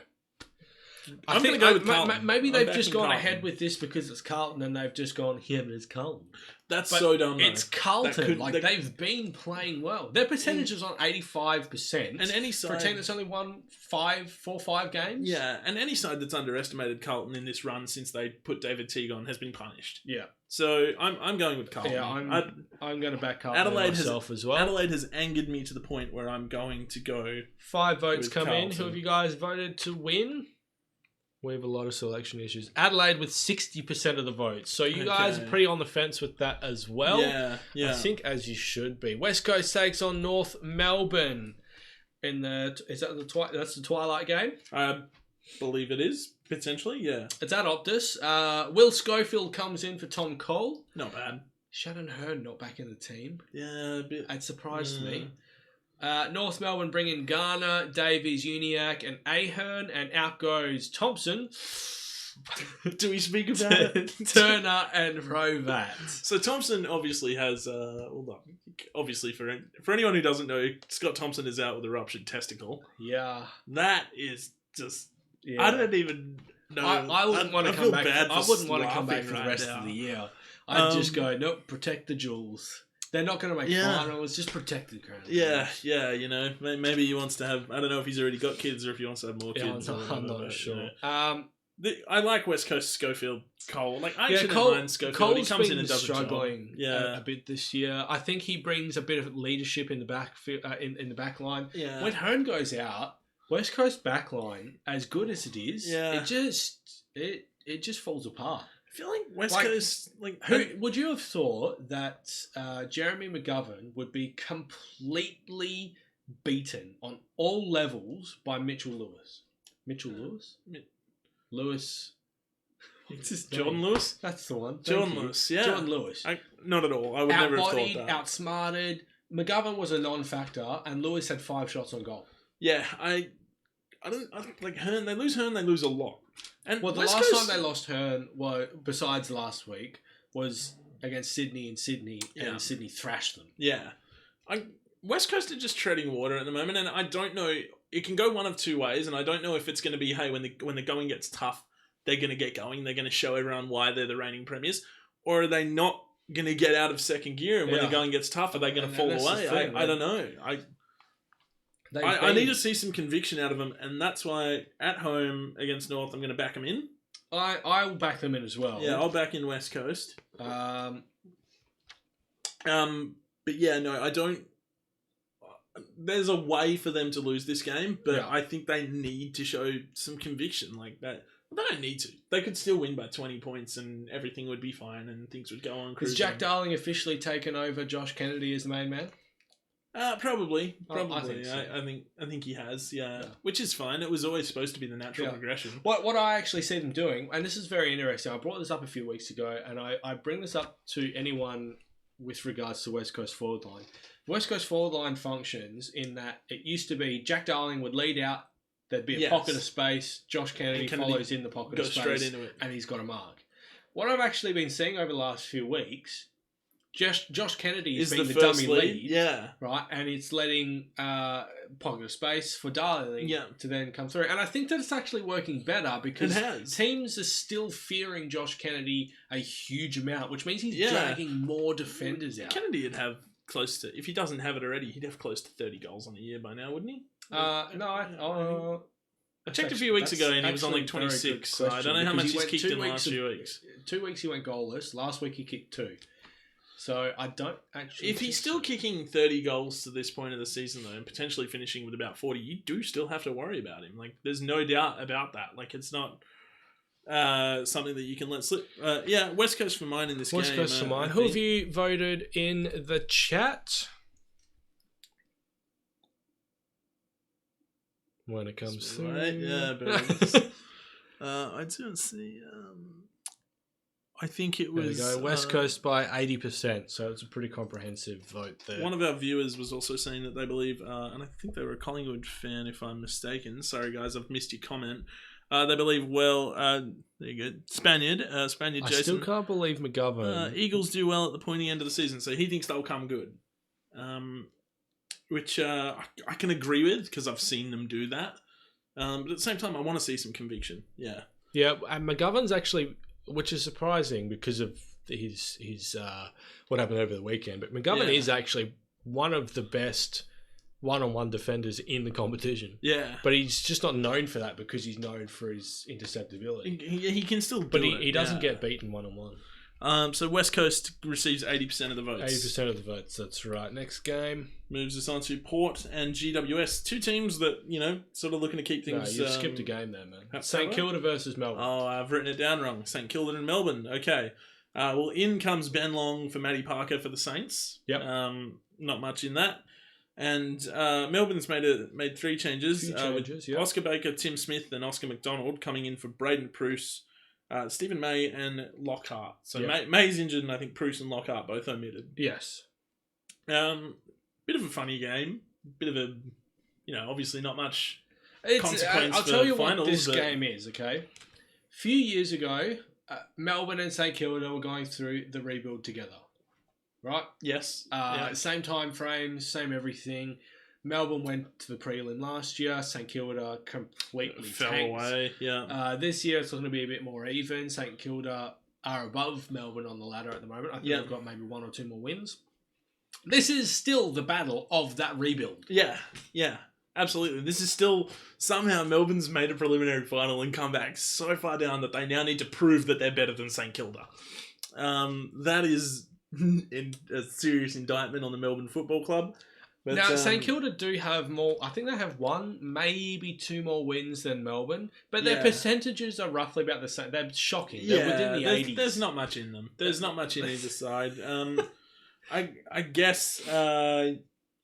I'm going to go with Carlton. Maybe they've just gone ahead with this because it's Carlton and they've just gone, but it's Carlton. That's so dumb, though. It's Carlton. They've been playing well. Their percentage is on 85%. And any side... For a team that's only won 4 or 5 games. Yeah, and any side that's underestimated Carlton in this run since they put David Teague on has been punished. Yeah. So I'm going with Carlton. Yeah, I'm going to back Carlton myself as well. Adelaide has angered me to the point where I'm going to go 5 votes come in. Who have you guys voted to win? We have a lot of selection issues. Adelaide with 60% of the votes. So you guys are pretty on the fence with that as well. Yeah. I think as you should be. West Coast takes on North Melbourne. That's the Twilight game? I believe it is, potentially, yeah. It's at Optus. Will Schofield comes in for Tom Cole. Not bad. Shannon Hearn not back in the team. Yeah, a bit. It surprised me. North Melbourne bring in Garner, Davies, Uniacke, and Ahern, and out goes Thompson. Do we speak about it? Turner and Rovat. So Thompson obviously has. Obviously, for anyone who doesn't know, Scott Thompson is out with a ruptured testicle. Yeah, that is just. Yeah. I don't even know. I wouldn't want to come back. I wouldn't want to come back for the rest of the year. I'd just go, nope, protect the jewels. They're not going to make finals, just protect the crown. Yeah, you know. Maybe he wants to have... I don't know if he's already got kids or if he wants to have more kids. I'm not sure. I like West Coast Schofield Cole. Like I actually Cole, don't mind Schofield. Cole's He comes been in and does struggling a job. a bit this year. I think he brings a bit of leadership in the back in the back line. Yeah. When Hearn goes out, West Coast back line, as good as it is, it just falls apart. I feel like West Coast, who would you have thought that Jeremy McGovern would be completely beaten on all levels by Mitchell Lewis? Mitchell Lewis? Lewis. What's his Jordan Lewis? That's the one. Jordan Lewis, yeah. Jordan Lewis. Not at all. I would never have thought that. Outsmarted. McGovern was a non-factor, and Lewis had 5 shots on goal. Yeah, I don't like Hearn. They lose Hearn, they lose a lot. And well, the last time they lost Hearn, besides last week, was against Sydney in Sydney, and Sydney thrashed them. Yeah. West Coast are just treading water at the moment, and I don't know. It can go one of two ways, and I don't know if it's going to be, hey, when the going gets tough, they're going to get going. They're going to show everyone why they're the reigning premiers, or are they not going to get out of second gear? And when the going gets tough, are they going to fall away? I don't know. I need to see some conviction out of them, and that's why at home against North, I'm going to back them in. I'll back them in as well. Yeah, I'll back in West Coast. But yeah, no, I don't. There's a way for them to lose this game, but I think they need to show some conviction like that. They don't need to. They could still win by 20 points and everything would be fine and things would go on cruising. Has Jack Darling officially taken over Josh Kennedy as the main man? Probably. I think so. I think he has, yeah. Which is fine. It was always supposed to be the natural progression. What I actually see them doing, and this is very interesting, I brought this up a few weeks ago, and I bring this up to anyone with regards to West Coast forward line. West Coast forward line functions in that it used to be Jack Darling would lead out, there'd be a pocket of space, Josh Kennedy follows in the pocket of space, straight into it, and he's got a mark. What I've actually been seeing over the last few weeks, Josh Kennedy has been the dummy lead, right, and it's letting pocket of space for Darling to then come through. And I think that it's actually working better because teams are still fearing Josh Kennedy a huge amount, which means he's dragging more defenders out. Kennedy would have close to, if he doesn't have it already, he'd have close to 30 goals on the year by now, wouldn't he? No, I checked a few weeks ago and he was on like 26. So I don't know how much he's kicked in the last few weeks. 2 weeks he went goalless. Last week he kicked 2. So I don't actually... If he's still kicking 30 goals to this point of the season, though, and potentially finishing with about 40, you do still have to worry about him. Like, there's no doubt about that. Like, it's not something that you can let slip. West Coast for mine in this game. West Coast for mine. Who have you voted in the chat? When it comes to... Right, yeah, but... I don't see... I think it was... There you go. West Coast by 80%, so it's a pretty comprehensive vote there. One of our viewers was also saying that they believe, and I think they were a Collingwood fan if I'm mistaken. Sorry guys, I've missed your comment. They believe, there you go, Spaniard Jason. I still can't believe McGovern. Eagles do well at the pointy end of the season, so he thinks they'll come good. Which I can agree with, because I've seen them do that. But at the same time, I want to see some conviction. Yeah. Yeah, and McGovern's actually... Which is surprising because of his what happened over the weekend. But McGovern is actually one of the best one-on-one defenders in the competition. Yeah. But he's just not known for that because he's known for his interceptability. He can still do it. But he doesn't get beaten one-on-one. So West Coast receives 80% of the votes. 80% of the votes, that's right. Next game. Moves us on to Port and GWS. Two teams that, sort of looking to keep things... No, you skipped a game there, man. St Kilda versus Melbourne. Oh, I've written it down wrong. St Kilda and Melbourne. Okay. In comes Ben Long for Matty Parker for the Saints. Yep. Not much in that. And Melbourne's made 3 changes. With Oscar Baker, Tim Smith and Oscar McDonald coming in for Braden Pruce, Stephen May and Lockhart. So May's injured and I think Pruce and Lockhart both omitted. Yes. Bit of a funny game. Bit of a, obviously not much I'll consequence for tell you finals, what this game is, okay? A few years ago, Melbourne and St Kilda were going through the rebuild together. Right? Yes. Same time frames, same everything. Melbourne went to the prelim last year. St Kilda completely fell away. Yeah. This year it's going to be a bit more even. St Kilda are above Melbourne on the ladder at the moment. I think they've got maybe 1 or 2 more wins. This is still the battle of that rebuild. Yeah. Yeah. Absolutely. This is still somehow Melbourne's made a preliminary final and come back so far down that they now need to prove that they're better than St Kilda. That is a serious indictment on the Melbourne Football Club. But, now, St Kilda do have more. I think they have one, maybe two more wins than Melbourne, but their percentages are roughly about the same. They're shocking. They're within the 80s. There's not much in them. There's not much in either side. I guess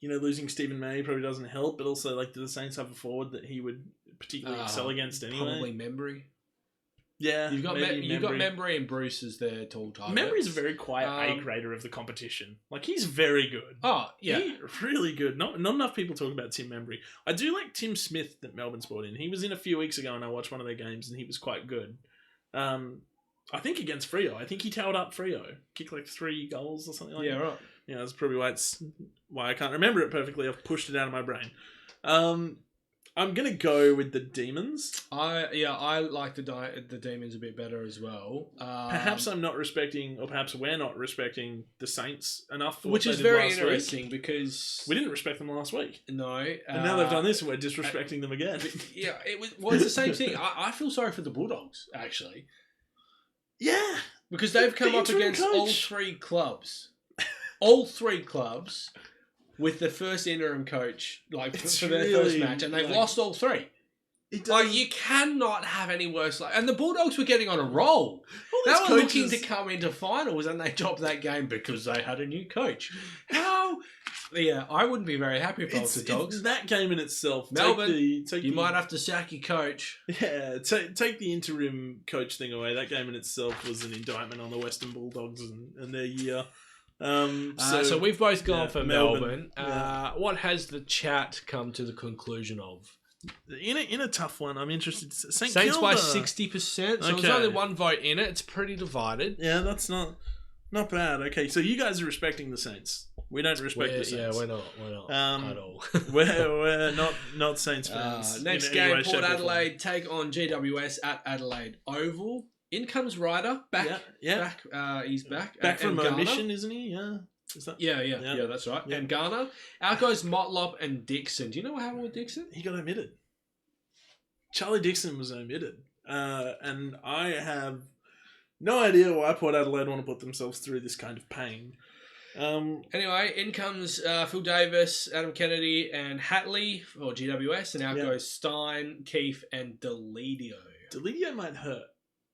losing Stephen May probably doesn't help, but also do the Saints have a forward that he would particularly excel against anyway? Probably Membry. Yeah, you've got Membry and Bruce as their tall targets. Membry's a very quiet A grader of the competition. He's very good. Oh yeah, he's really good. Not enough people talk about Tim Membry. I do like Tim Smith that Melbourne's brought in. He was in a few weeks ago, and I watched one of their games, and he was quite good. I think against Freo. I think he towed up Freo, kicked 3 goals or something like that. Yeah, right. Yeah, that's probably why I can't remember it perfectly. I've pushed it out of my brain. I'm gonna go with the Demons. I like the Demons a bit better as well. Perhaps I'm not respecting, or perhaps we're not respecting the Saints enough. For which is very interesting because we didn't respect them last week. No, and now they've done this, and we're disrespecting them again. Yeah, it's the same thing. I feel sorry for the Bulldogs actually. Yeah, because they've come up against all 3 clubs. All 3 clubs with the first interim coach, for their first match, and they've lost all 3. You cannot have any worse. And the Bulldogs were getting on a roll. They were looking to come into finals, and they dropped that game because they had a new coach. How? Yeah, I wouldn't be very happy if I was the Dogs. That game in itself, Melbourne, you might have to sack your coach. Yeah, take the interim coach thing away. That game in itself was an indictment on the Western Bulldogs and their year. So we've both gone for Melbourne. What has the chat come to the conclusion of? In a tough one, I'm interested. Saints by 60%. So there's only one vote in it. It's pretty divided. Yeah, that's not bad. Okay, so you guys are respecting the Saints. We don't respect the Saints. Yeah, we're not at all. we're not Saints fans. Next game, Port Adelaide take on GWS at Adelaide Oval. In comes Ryder back. Yeah. He's back. Back from omission, isn't he? Yeah. Is that? Yeah, that's right. Yeah. And Garner. Out goes Motlop and Dixon. Do you know what happened with Dixon? He got omitted. Charlie Dixon was omitted. And I have no idea why Port Adelaide want to put themselves through this kind of pain. Anyway, in comes Phil Davis, Adam Kennedy, and Hatley for GWS. And out goes Stein, Keefe, and Deledio. Deledio might hurt.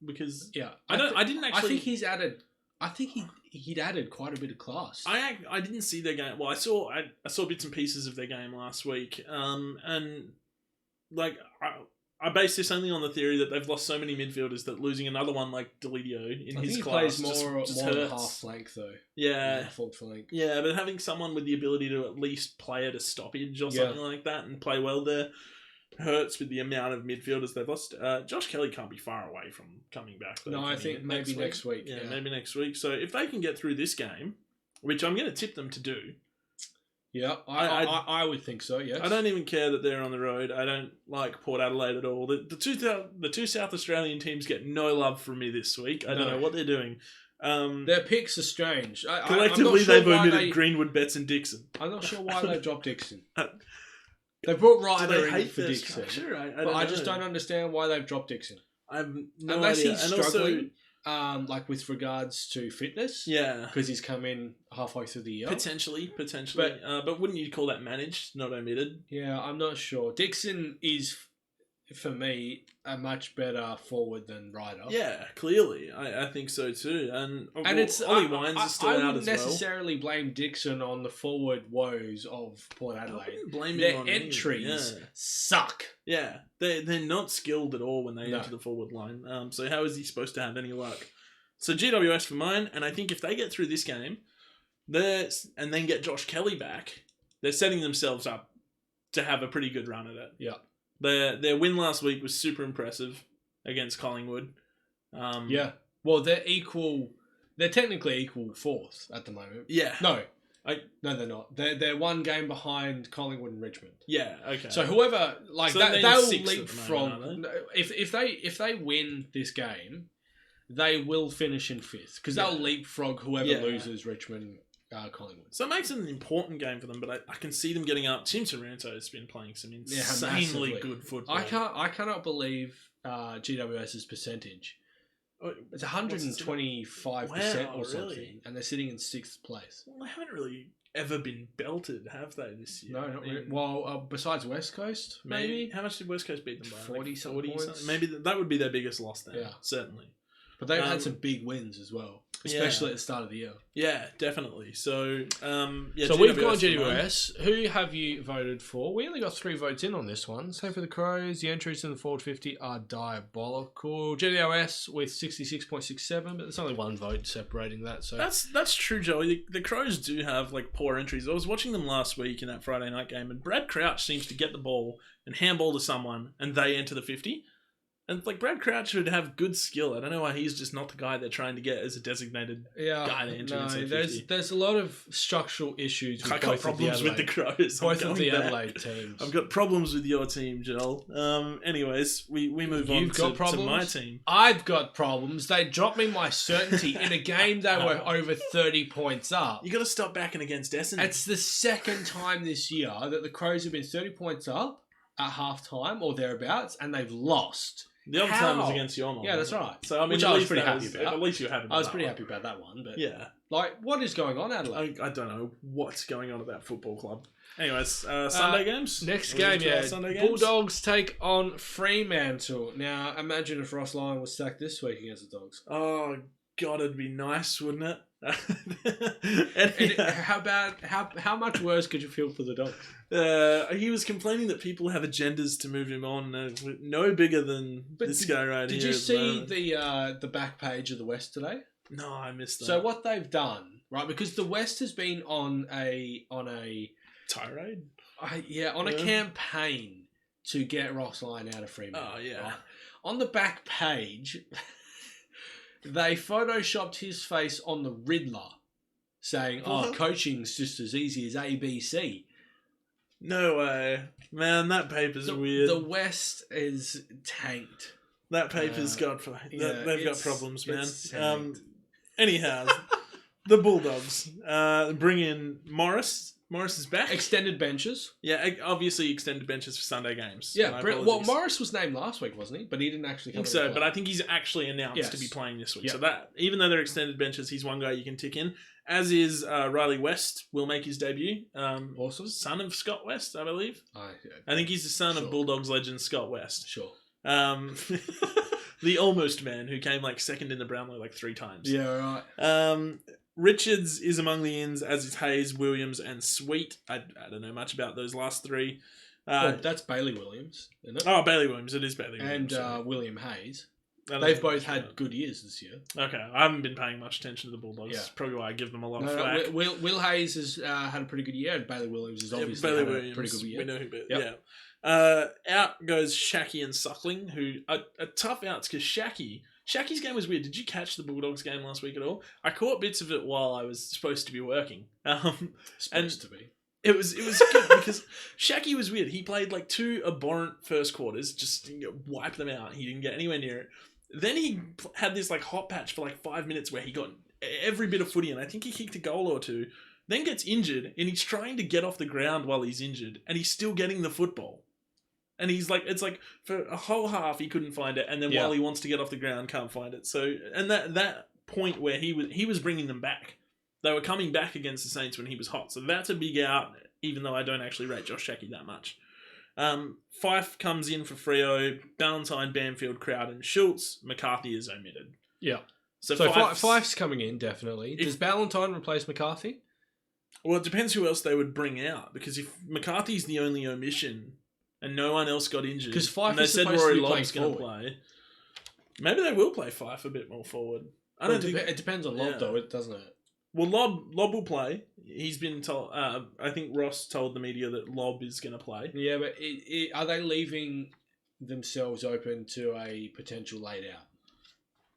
Because I think he's added. I think he'd added quite a bit of class. I didn't see their game. Well, I saw bits and pieces of their game last week. And I base this only on the theory that they've lost so many midfielders that losing another one like Deledio in his class plays more hurts. half flank though. Yeah, full flank. Yeah, but having someone with the ability to at least play at a stoppage or something like that and play well there hurts with the amount of midfielders they've lost. Josh Kelly can't be far away from coming back. Though, no, I think maybe next week. Yeah, maybe next week. So if they can get through this game, which I'm going to tip them to do. Yeah, I would think so, yes. I don't even care that they're on the road. I don't like Port Adelaide at all. The two South Australian teams get no love from me this week. I don't know what they're doing. Their picks are strange. Collectively, they've omitted Greenwood, Betts and Dixon. I'm not sure why they've dropped Dixon. They brought Ryder in for Dixon. I just don't understand why they've dropped Dixon. I have no Unless idea. He's struggling, with regards to fitness. Yeah. Because he's come in halfway through the year. Potentially. But wouldn't you call that managed, not omitted? Yeah, I'm not sure. Dixon is, for me, a much better forward than Ryder. Yeah, clearly. I think so too. And it's Ollie Wines is still out as well. I wouldn't necessarily blame Dixon on the forward woes of Port Adelaide. I wouldn't blame him Their on entries suck. Yeah, they're not skilled at all when they enter the forward line. So how is he supposed to have any luck? So GWS for mine, and I think if they get through this game, and then get Josh Kelly back, they're setting themselves up to have a pretty good run at it. Yeah. Their win last week was super impressive against Collingwood. Well, they're equal. They're technically equal fourth at the moment. Yeah. No, they're not. They're one game behind Collingwood and Richmond. Yeah. Okay. So whoever they'll leapfrog. Moment, if they win this game, they will finish in fifth because they'll leapfrog whoever loses Richmond Collingwood. So it makes it an important game for them, but I can see them getting up. Tim Taranto has been playing some insanely good football. I cannot believe GWS's percentage. It's 125% or something, really? and they're sitting in 6th place. Well, they haven't really ever been belted, have they, this year? No, not really. Well, besides West Coast, maybe. How much did West Coast beat them by? 40 something. Maybe that would be their biggest loss then. Yeah, certainly. But they've had some big wins as well, especially at the start of the year. Yeah, definitely. So, so we've gone GWS. Who have you voted for? We only got 3 votes in on this one. Same for the Crows. The entries in the forward 50 are diabolical. GWS with 66.67, but there's only 1 vote separating that. So that's true, Joey. The Crows do have poor entries. I was watching them last week in that Friday night game, and Brad Crouch seems to get the ball and handball to someone, and they enter the 50. And Brad Crouch would have good skill. I don't know why he's just not the guy they're trying to get as a designated guy to enter into 50. There's a lot of structural issues with both problems with the Crows. Both of the Adelaide teams. I've got problems with your team, Joel. Anyways, we move on to my team. I've got problems. They dropped me my certainty in a game they were over 30 points up. You got to stop backing against Essendon. It's the second time this year that the Crows have been 30 points up at half-time or thereabouts, and they've lost. The other time was against your mom. Yeah, that's right. So I mean, which I was pretty happy about. At least you were happy about I was pretty happy about that one. But yeah. What is going on, Adelaide? I don't know what's going on at that football club. Anyways, Sunday games? Next game, Bulldogs take on Fremantle. Now, imagine if Ross Lyon was sacked this week against the Dogs. Oh, God, it'd be nice, wouldn't it? How much worse could you feel for the Dogs? He was complaining that people have agendas to move him on, no bigger than this guy right here. Did you see the back page of the West today? No, I missed that. So what they've done, right? Because the West has been on a tirade. A campaign to get Ross Lyon out of Fremantle. Oh yeah. Right? On the back page. They photoshopped his face on the Riddler, saying, coaching's just as easy as ABC. No way. Man, that paper's weird. The West is tanked. That paper's they've got problems, man. Anyhow, the Bulldogs bring in Morris. Morris is back. Extended benches. Yeah, obviously extended benches for Sunday games. Yeah, Morris was named last week, wasn't he? But he didn't actually come. I think so, but I think he's actually announced to be playing this week. Yep. So that, even though they're extended benches, he's one guy you can tick in. As is Riley West will make his debut. Awesome. Son of Scott West, I believe. I think he's the son of Bulldogs legend Scott West. Sure. The almost man who came second in the Brownlow 3 times. Yeah, right. Richards is among the ins, as is Hayes, Williams, and Sweet. I don't know much about those last 3. That's Bailey Williams, isn't it? Oh, Bailey Williams. It is Bailey Williams. And William Hayes. They've both had good years this year. Okay. I haven't been paying much attention to the Bulldogs. That's probably why I give them a lot of flack. Will Hayes has had a pretty good year, and Bailey Williams has obviously had a pretty good year. We know who, out goes Shaki and Suckling, who are tough outs because Shaki's game was weird. Did you catch the Bulldogs game last week at all? I caught bits of it while I was supposed to be working. Supposed to be. It was good because Shaki was weird. He played 2 abhorrent first quarters, just wiped them out. He didn't get anywhere near it. Then he had this hot patch for 5 minutes where he got every bit of footy, and I think he kicked a goal or 2. Then gets injured, and he's trying to get off the ground while he's injured, and he's still getting the football. And he's for a whole half he couldn't find it, and then while he wants to get off the ground, can't find it. So, and that point where he was bringing them back, they were coming back against the Saints when he was hot. So that's a big out, even though I don't actually rate Josh Shaki that much. Fife comes in for Freo, Ballantyne, Bamfield, Crowden, Schultz, McCarthy is omitted. Yeah. So Fife's coming in, definitely. Does Ballantyne replace McCarthy? Well, it depends who else they would bring out, because if McCarthy's the only omission and no one else got injured, because Fife they is said supposed Rory to be Lobb's going to play, maybe they will play Fife a bit more forward. It depends on Lobb, though, doesn't it? Well, Lobb will play. He's been told. I think Ross told the media that Lobb is going to play. Yeah, but are they leaving themselves open to a potential laid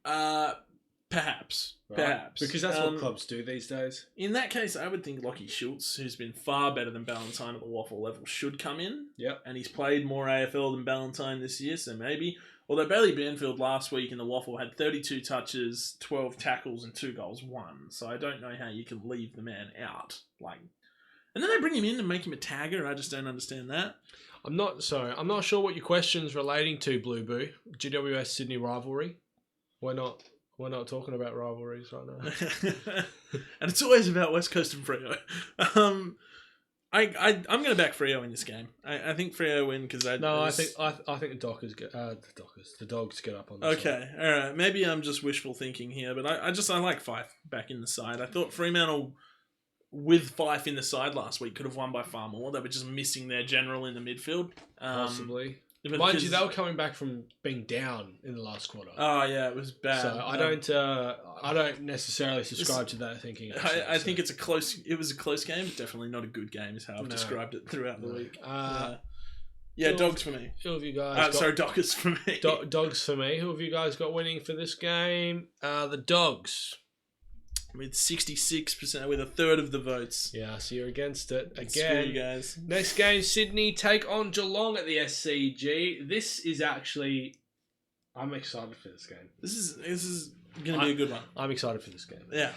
out? Perhaps. Right. Perhaps. Because that's what clubs do these days. In that case, I would think Lockie Schultz, who's been far better than Ballantyne at the waffle level, should come in. Yep. And he's played more AFL than Ballantyne this year, so maybe. Although Bailey Banfield last week in the Waffle had 32 touches, 12 tackles, and 2 goals won. So I don't know how you can leave the man out. And then they bring him in and make him a tagger. I just don't understand that. I'm not sure what your question's relating to, Blue Boo. GWS Sydney rivalry. We're not talking about rivalries right now. And it's always about West Coast and Freo. I'm going to back Freo in this game. I think Freo win because I think the Dogs get up on the Okay, all right. Maybe I'm just wishful thinking here, but I like Fife back in the side. I thought Fremantle with Fife in the side last week could have won by far more. They were just missing their general in the midfield. Possibly. Mind you, they were coming back from being down in the last quarter. Oh yeah, it was bad. So I don't necessarily subscribe to that thinking. Actually, I think it was a close game, but definitely not a good game. Is how I've described it throughout the week. Dogs for me. Who have you guys? Doggers for me. Dogs for me. Who have you guys got winning for this game? The Dogs. With 66%, with a third of the votes. Yeah, so you're against it again. Screw you guys. Next game, Sydney take on Geelong at the SCG. This is actually, I'm excited for this game. This is going to be a good one. I'm excited for this game. Yeah.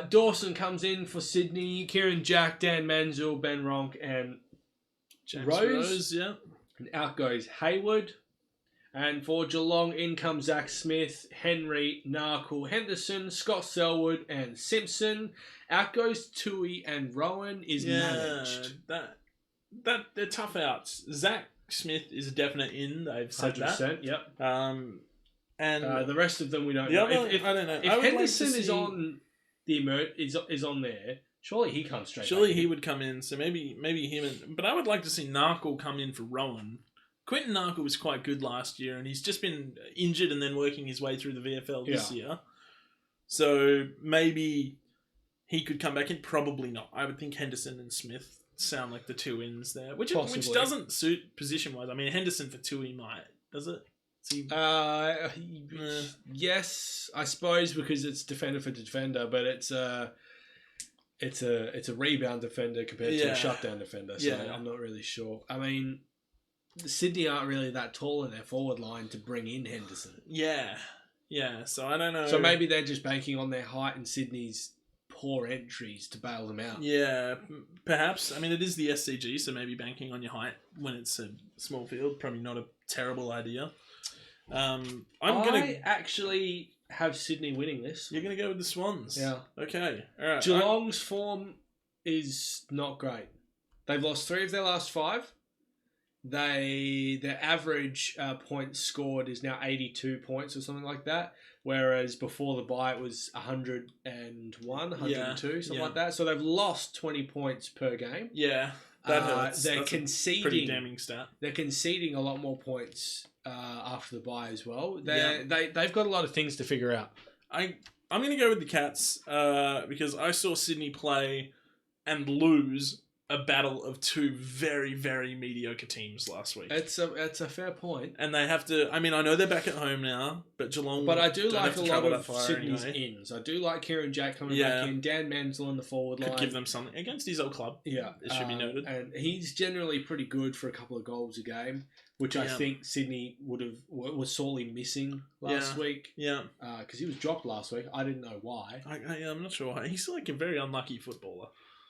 Dawson comes in for Sydney. Kieran Jack, Dan Menzel, Ben Ronk, and James Rose. Yeah. And out goes Hayward. And for Geelong, in comes Zach Smith, Henry, Narkle, Henderson, Scott Selwood, and Simpson. Out goes Tui, and Rowan is managed. They're tough outs. Zach Smith is a definite in. They've said 100%, that. Yep. And the rest of them we don't know. I don't know. If Henderson is on is on there, surely he comes straight. Surely he would come in. So maybe him. But I would like to see Narkle come in for Rowan. Quentin Narkle was quite good last year, and he's just been injured and then working his way through the VFL this year. So maybe he could come back in. Probably not. I would think Henderson and Smith sound like the two ins there, which doesn't suit position-wise. I mean, Henderson for Tui might. Does it? Yes, I suppose, because it's defender for defender, but it's a rebound defender compared to a shutdown defender. So I'm not really sure. I mean, Sydney aren't really that tall in their forward line to bring in Henderson. Yeah. So I don't know. So maybe they're just banking on their height and Sydney's poor entries to bail them out. Yeah, perhaps. I mean, it is the SCG, so maybe banking on your height when it's a small field, probably not a terrible idea. I actually have Sydney winning this. You're going to go with the Swans? Yeah. Okay. All right. Geelong's form is not great. They've lost 3 of their last 5. Their average points scored is now 82 points or something like that, whereas before the bye it was 101, 102, something like that. So they've lost 20 points per game. Yeah, that hurts. They're That's conceding. A pretty damning stat. They're conceding a lot more points after the bye as well. They've got a lot of things to figure out. I'm going to go with the Cats because I saw Sydney play and lose a battle of 2 very, very mediocre teams last week. It's a fair point. And they have to... I mean, I know they're back at home now, but Geelong... But I do like a lot of Sydney's ins. I do like Kieran Jack coming back in. Dan Menzel in the forward line. Could give them something against his old club. Yeah. It should be noted. And he's generally pretty good for a couple of goals a game, which I think Sydney was sorely missing last week. Yeah. Because he was dropped last week. I didn't know why. I'm not sure why. He's like a very unlucky footballer.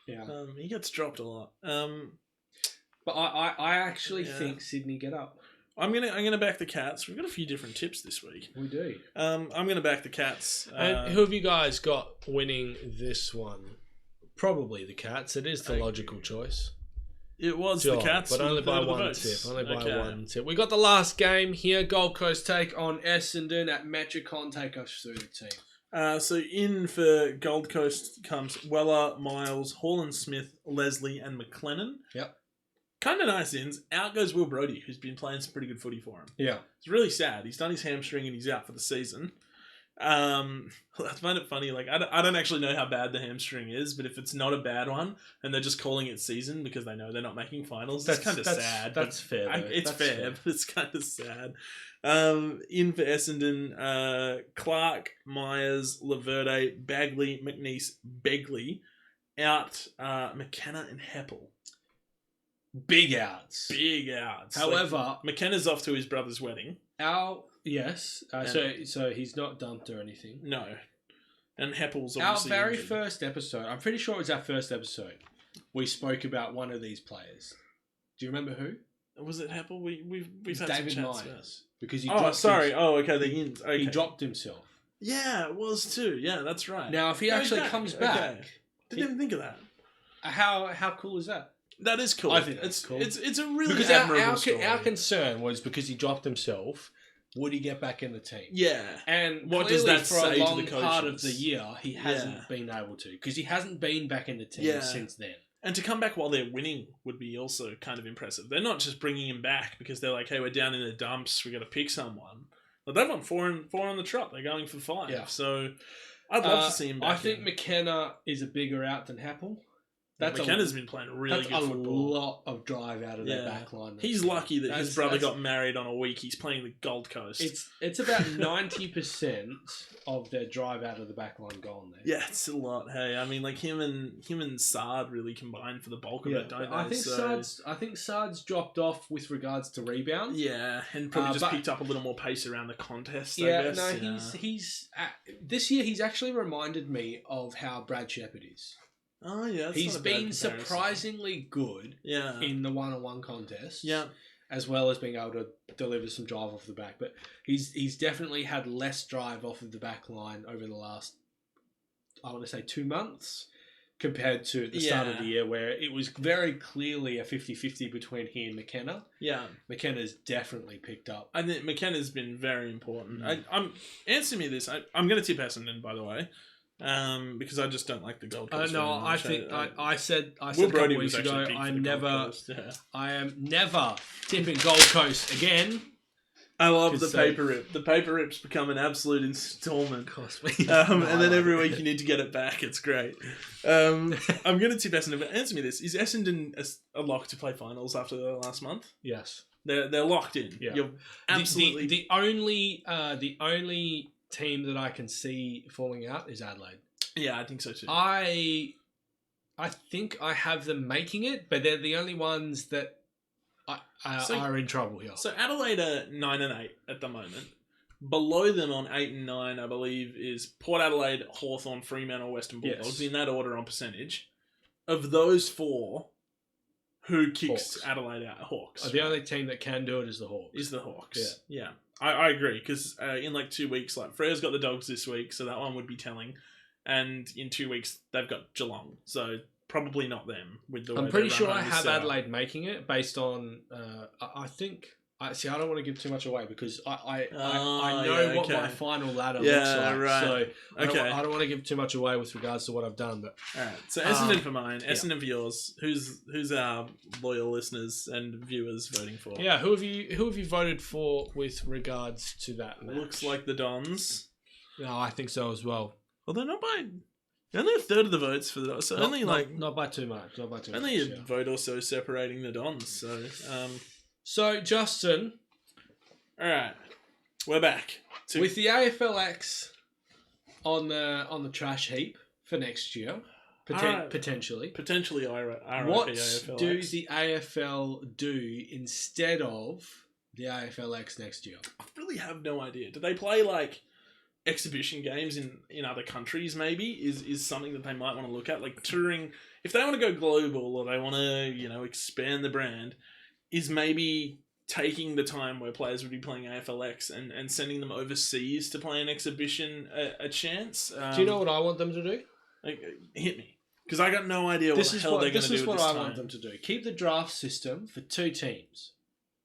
Yeah. He gets dropped a lot. But I actually think Sydney get up. I'm gonna back the Cats. We've got a few different tips this week. We do. I'm gonna back the Cats. And who have you guys got winning this one? Probably the Cats. It is the logical choice. It was the Cats, but only by one tip. One tip. We got the last game here. Gold Coast take on Essendon at Metricon. Take us through the team. So in for Gold Coast comes Weller, Miles, Holland-Smith, Leslie, and McLennan. Yep. Kind of nice ins. Out goes Will Brodie, who's been playing some pretty good footy for him. Yeah. It's really sad. He's done his hamstring and he's out for the season. I find it funny. Like I don't actually know how bad the hamstring is, but if it's not a bad one and they're just calling it season because they know they're not making finals, that's kind of sad. That's fair. It's fair, but it's kind of sad. In for Essendon, Clark, Myers, Laverde, Bagley, McNeese, Begley. Out, McKenna and Heppel. Big outs. Big outs. However, McKenna's off to his brother's wedding. Our Yes. So he's not dumped or anything. No. And Heppel's Our obviously very injured. first episode, I'm pretty sure it was our first episode, we spoke about one of these players. Do you remember who? Was it Heppel? We've had David some chats Myers. Because he okay, the ins. Okay. He dropped himself. Yeah, it was too. Yeah, that's right. Now, if he actually comes back... Didn't even think of that. How cool is that? That is cool. I think that's cool. It's a really because admirable story. Our concern was because he dropped himself, would he get back in the team? Yeah. And what does that for say a long to the coaches? part of the year, he hasn't been able to. Because he hasn't been back in the team since then. And to come back while they're winning would be also kind of impressive. They're not just bringing him back because they're like, hey, we're down in the dumps, we got to pick someone. But they've won four on the trot. They're going for 5. Yeah. So I'd love to see him back. I think McKenna is a bigger out than Happel. McKenna's been playing really good football. That's a lot of drive out of their back line. He's lucky that his brother got married on a week. He's playing the Gold Coast. It's about 90% of their drive out of the back line gone there. Yeah, it's a lot. Hey, I mean, like him and Sard really combined for the bulk of it, don't they? I think Sard's dropped off with regards to rebounds. Yeah, and probably just picked up a little more pace around the contest. Yeah, I guess. No, he's this year he's actually reminded me of how Brad Shepherd is. Oh yeah, he's been surprisingly good in the one-on-one contest. Yeah, as well as being able to deliver some drive off the back. But he's definitely had less drive off of the back line over the last, I want to say, 2 months compared to the start of the year where it was very clearly a 50-50 between he and McKenna. Yeah. McKenna's definitely picked up. I think McKenna's been very important. Answer me this. I'm going to tip Essendon, by the way. Because I just don't like the Gold Coast. No, I think I said a couple weeks ago I am never tipping Gold Coast again. I love the paper rip. The paper rip's become an absolute installment. And then every week you need to get it back. It's great. I'm going to tip Essendon, but answer me this: is Essendon a lock to play finals after the last month? Yes, they're locked in. Yeah, you're absolutely the only team that I can see falling out is Adelaide. Yeah, I think so too. I think I have them making it, but they're the only ones that are in trouble here. So Adelaide are 9-8 at the moment. Below them on 8 and 9, I believe, is Port Adelaide, Hawthorn, Fremantle, Western Bulldogs, in that order on percentage. Of those 4, who kicks Hawks. Adelaide out? Hawks. The only team that can do it is the Hawks. Is the Hawks. Yeah. I agree, because in like 2 weeks, like Freya's got the Dogs this week, so that one would be telling. And in 2 weeks, they've got Geelong, so probably not them. I'm pretty sure I have Adelaide making it based on. I think. I don't want to give too much away because I know what my final ladder looks like. Right. So I don't want to give too much away with regards to what I've done. But all right. So Essendon for mine, Essendon for yours. Who's our loyal listeners and viewers voting for? Yeah, who have you voted for with regards to that match? Looks like the Dons. No, I think so as well. Well, they're not by. Only a third of the votes for the Dons. So not by too much. Only a vote or so separating the Dons. So Justin, all right, we're back with the AFLX on the trash heap for next year, potentially. What AFLX. Do the AFL do instead of the AFLX next year? I really have no idea. Do they play like exhibition games in other countries? Maybe is something that they might want to look at, like touring. If they want to go global or they want to expand the brand. Is maybe taking the time where players would be playing AFLX and sending them overseas to play an exhibition a chance. Do you know what I want them to do? Hit me. Because I got no idea what the hell they're going to do. This is what I want them to do. Keep the draft system for 2 teams.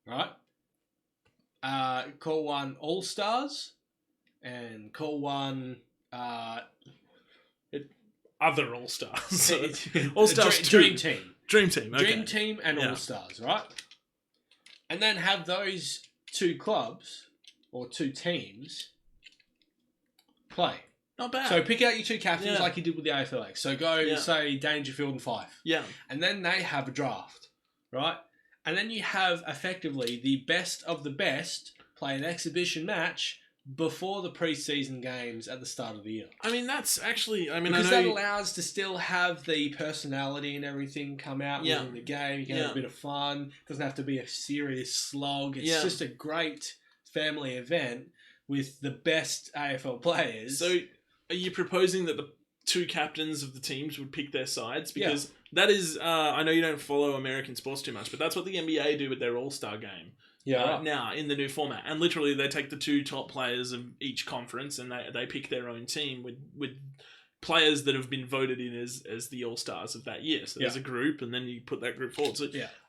Right? Call one All-Stars and call one... other All-Stars. All-Stars Dream Team. Dream Team, okay. Dream Team and All-Stars, right? And then have those 2 clubs or 2 teams play. Not bad. So pick out your 2 captains like you did with the AFLX. So go, say, Dangerfield and Fife. Yeah. And then they have a draft, right? And then you have, effectively, the best of the best play an exhibition match before the pre-season games at the start of the year. I mean, that's actually... because that allows to still have the personality and everything come out within the game. You can have a bit of fun. It doesn't have to be a serious slog. It's just a great family event with the best AFL players. So, are you proposing that the two captains of the teams would pick their sides? Because that is, I know you don't follow American sports too much, but that's what the NBA do with their All-Star game. Now, in the new format. And literally, they take the two top players of each conference and they pick their own team with players that have been voted in as the All-Stars of that year. So there's a group, and then you put that group forward. So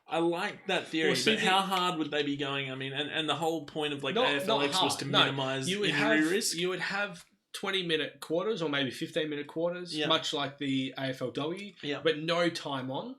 I like that theory, but how hard would they be going? I mean, and the whole point of AFLX was to minimise injury risk. You would have 20-minute quarters or maybe 15-minute quarters, much like the AFLW, but no time on.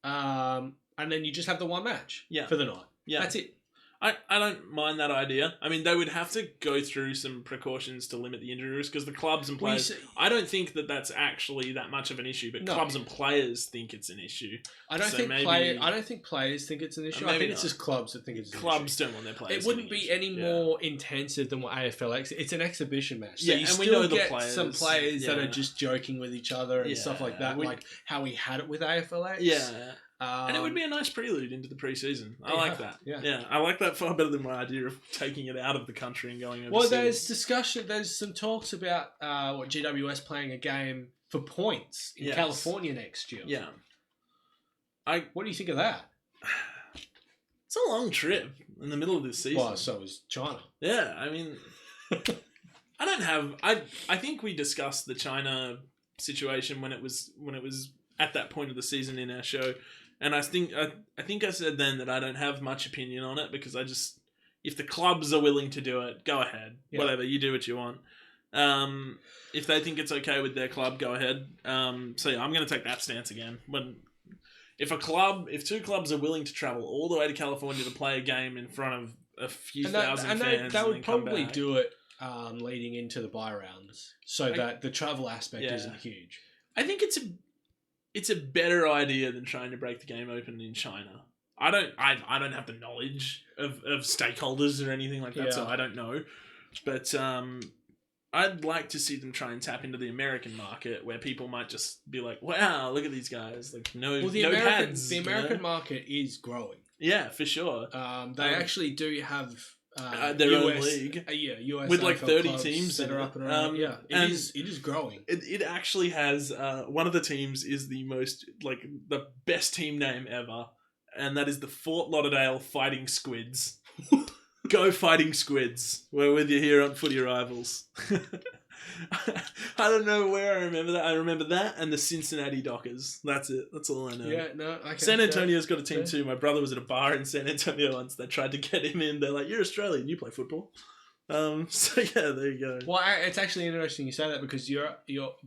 And then you just have the one match for the night. That's it. I don't mind that idea. I mean, they would have to go through some precautions to limit the injury risk because the clubs and players... I don't think that that's actually that much of an issue, but clubs and players think it's an issue. I don't think players think it's an issue. I think it's just clubs that think it's an issue. Clubs don't want their players. It wouldn't be any more intensive than what AFLX... It's an exhibition match. So you and we still know the get players. Some players that are just joking with each other and stuff like that, like how we had it with AFLX. And it would be a nice prelude into the preseason. I like that. Yeah, I like that far better than my idea of taking it out of the country and going overseas. Well, there's discussion. There's some talks about what GWS playing a game for points in California next year. What do you think of that? It's a long trip in the middle of this season. Well, so is China. Yeah, I mean, I think we discussed the China situation when it was at that point of the season in our show. And I think I said then that I don't have much opinion on it because if the clubs are willing to do it, go ahead. Whatever, you do what you want. If they think it's okay with their club, go ahead. I'm going to take that stance again. If two clubs are willing to travel all the way to California to play a game in front of a few thousand fans, they would probably do it leading into the bye rounds, so that the travel aspect isn't huge. I think it's a better idea than trying to break the game open in China. I don't have the knowledge of stakeholders or anything like that, so I don't know. But I'd like to see them try and tap into the American market where people might just be like, wow, look at these guys. Like, pads. The American market is growing. Yeah, for sure. They actually do have their own league. US with like 30 clubs teams that are up and around. It is growing. It actually has one of the teams is the best team name ever, and that is the Fort Lauderdale Fighting Squids. Go Fighting Squids. We're with you here on Footy Rivals. I don't know where I remember that. I remember that and the Cincinnati Dockers. That's it. That's all I know. Yeah, no, okay. San Antonio's got a team too. My brother was at a bar in San Antonio once. They tried to get him in. They're like, you're Australian. You play football. So yeah, there you go. Well, it's actually interesting you say that because you're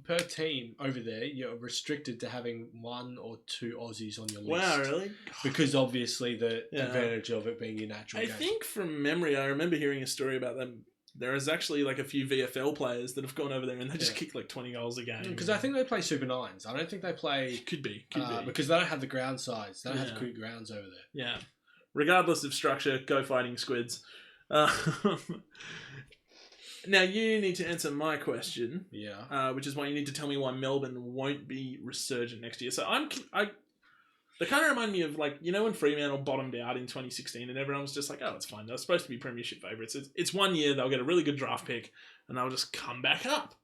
per team over there, you're restricted to having one or two Aussies on your list. Wow, really? Because obviously the advantage of it being your natural game. I think from memory, I remember hearing a story about them. There is actually like a few VFL players that have gone over there and they just kick like 20 goals a game. Because I think they play Super 9s. I don't think they play... Could be. Because they don't have the ground size. They don't have quick grounds over there. Yeah. Regardless of structure, go Fighting Squids. Now you need to answer my question. Yeah. Which is why you need to tell me why Melbourne won't be resurgent next year. So they kind of remind me of when Fremantle bottomed out in 2016 and everyone was just like, oh, it's fine. They're supposed to be premiership favourites. It's 1 year, they'll get a really good draft pick and they'll just come back up.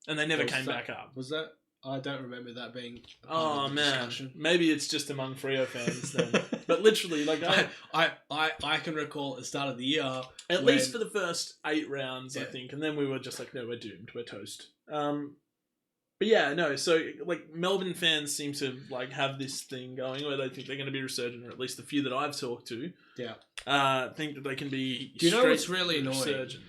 And they never came back up. Was that... I don't remember that being discussion. Maybe it's just among Freo fans then. But literally, I can recall at the start of the year... At least for the first 8 rounds, I think. And then we were just like, no, we're doomed. We're toast. But yeah, no, so Melbourne fans seem to have this thing going where they think they're going to be resurgent, or at least the few that I've talked to. Yeah. Think that they can be Do you know what's really annoying? Resurgent.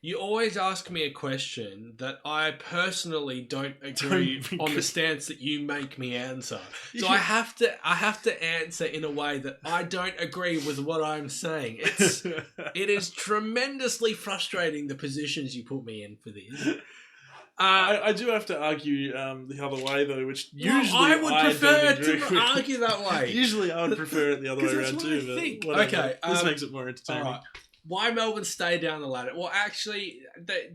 You always ask me a question that I personally don't agree on the stance that you make me answer. So I have to answer in a way that I don't agree with what I'm saying. It is tremendously frustrating the positions you put me in for this. I do have to argue the other way though, which usually I would prefer to argue that way. Usually I would prefer it the other way around too. But okay, this makes it more entertaining. All right. Why Melbourne stay down the ladder? Well, actually,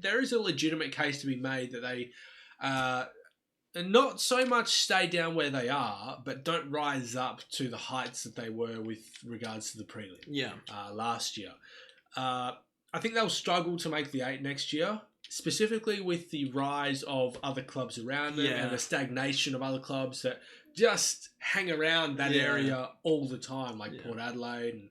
there is a legitimate case to be made that they not so much stay down where they are, but don't rise up to the heights that they were with regards to the prelim. Yeah. Last year. I think they'll struggle to make the 8 next year, specifically with the rise of other clubs around them and the stagnation of other clubs that just hang around that area all the time, like Port Adelaide and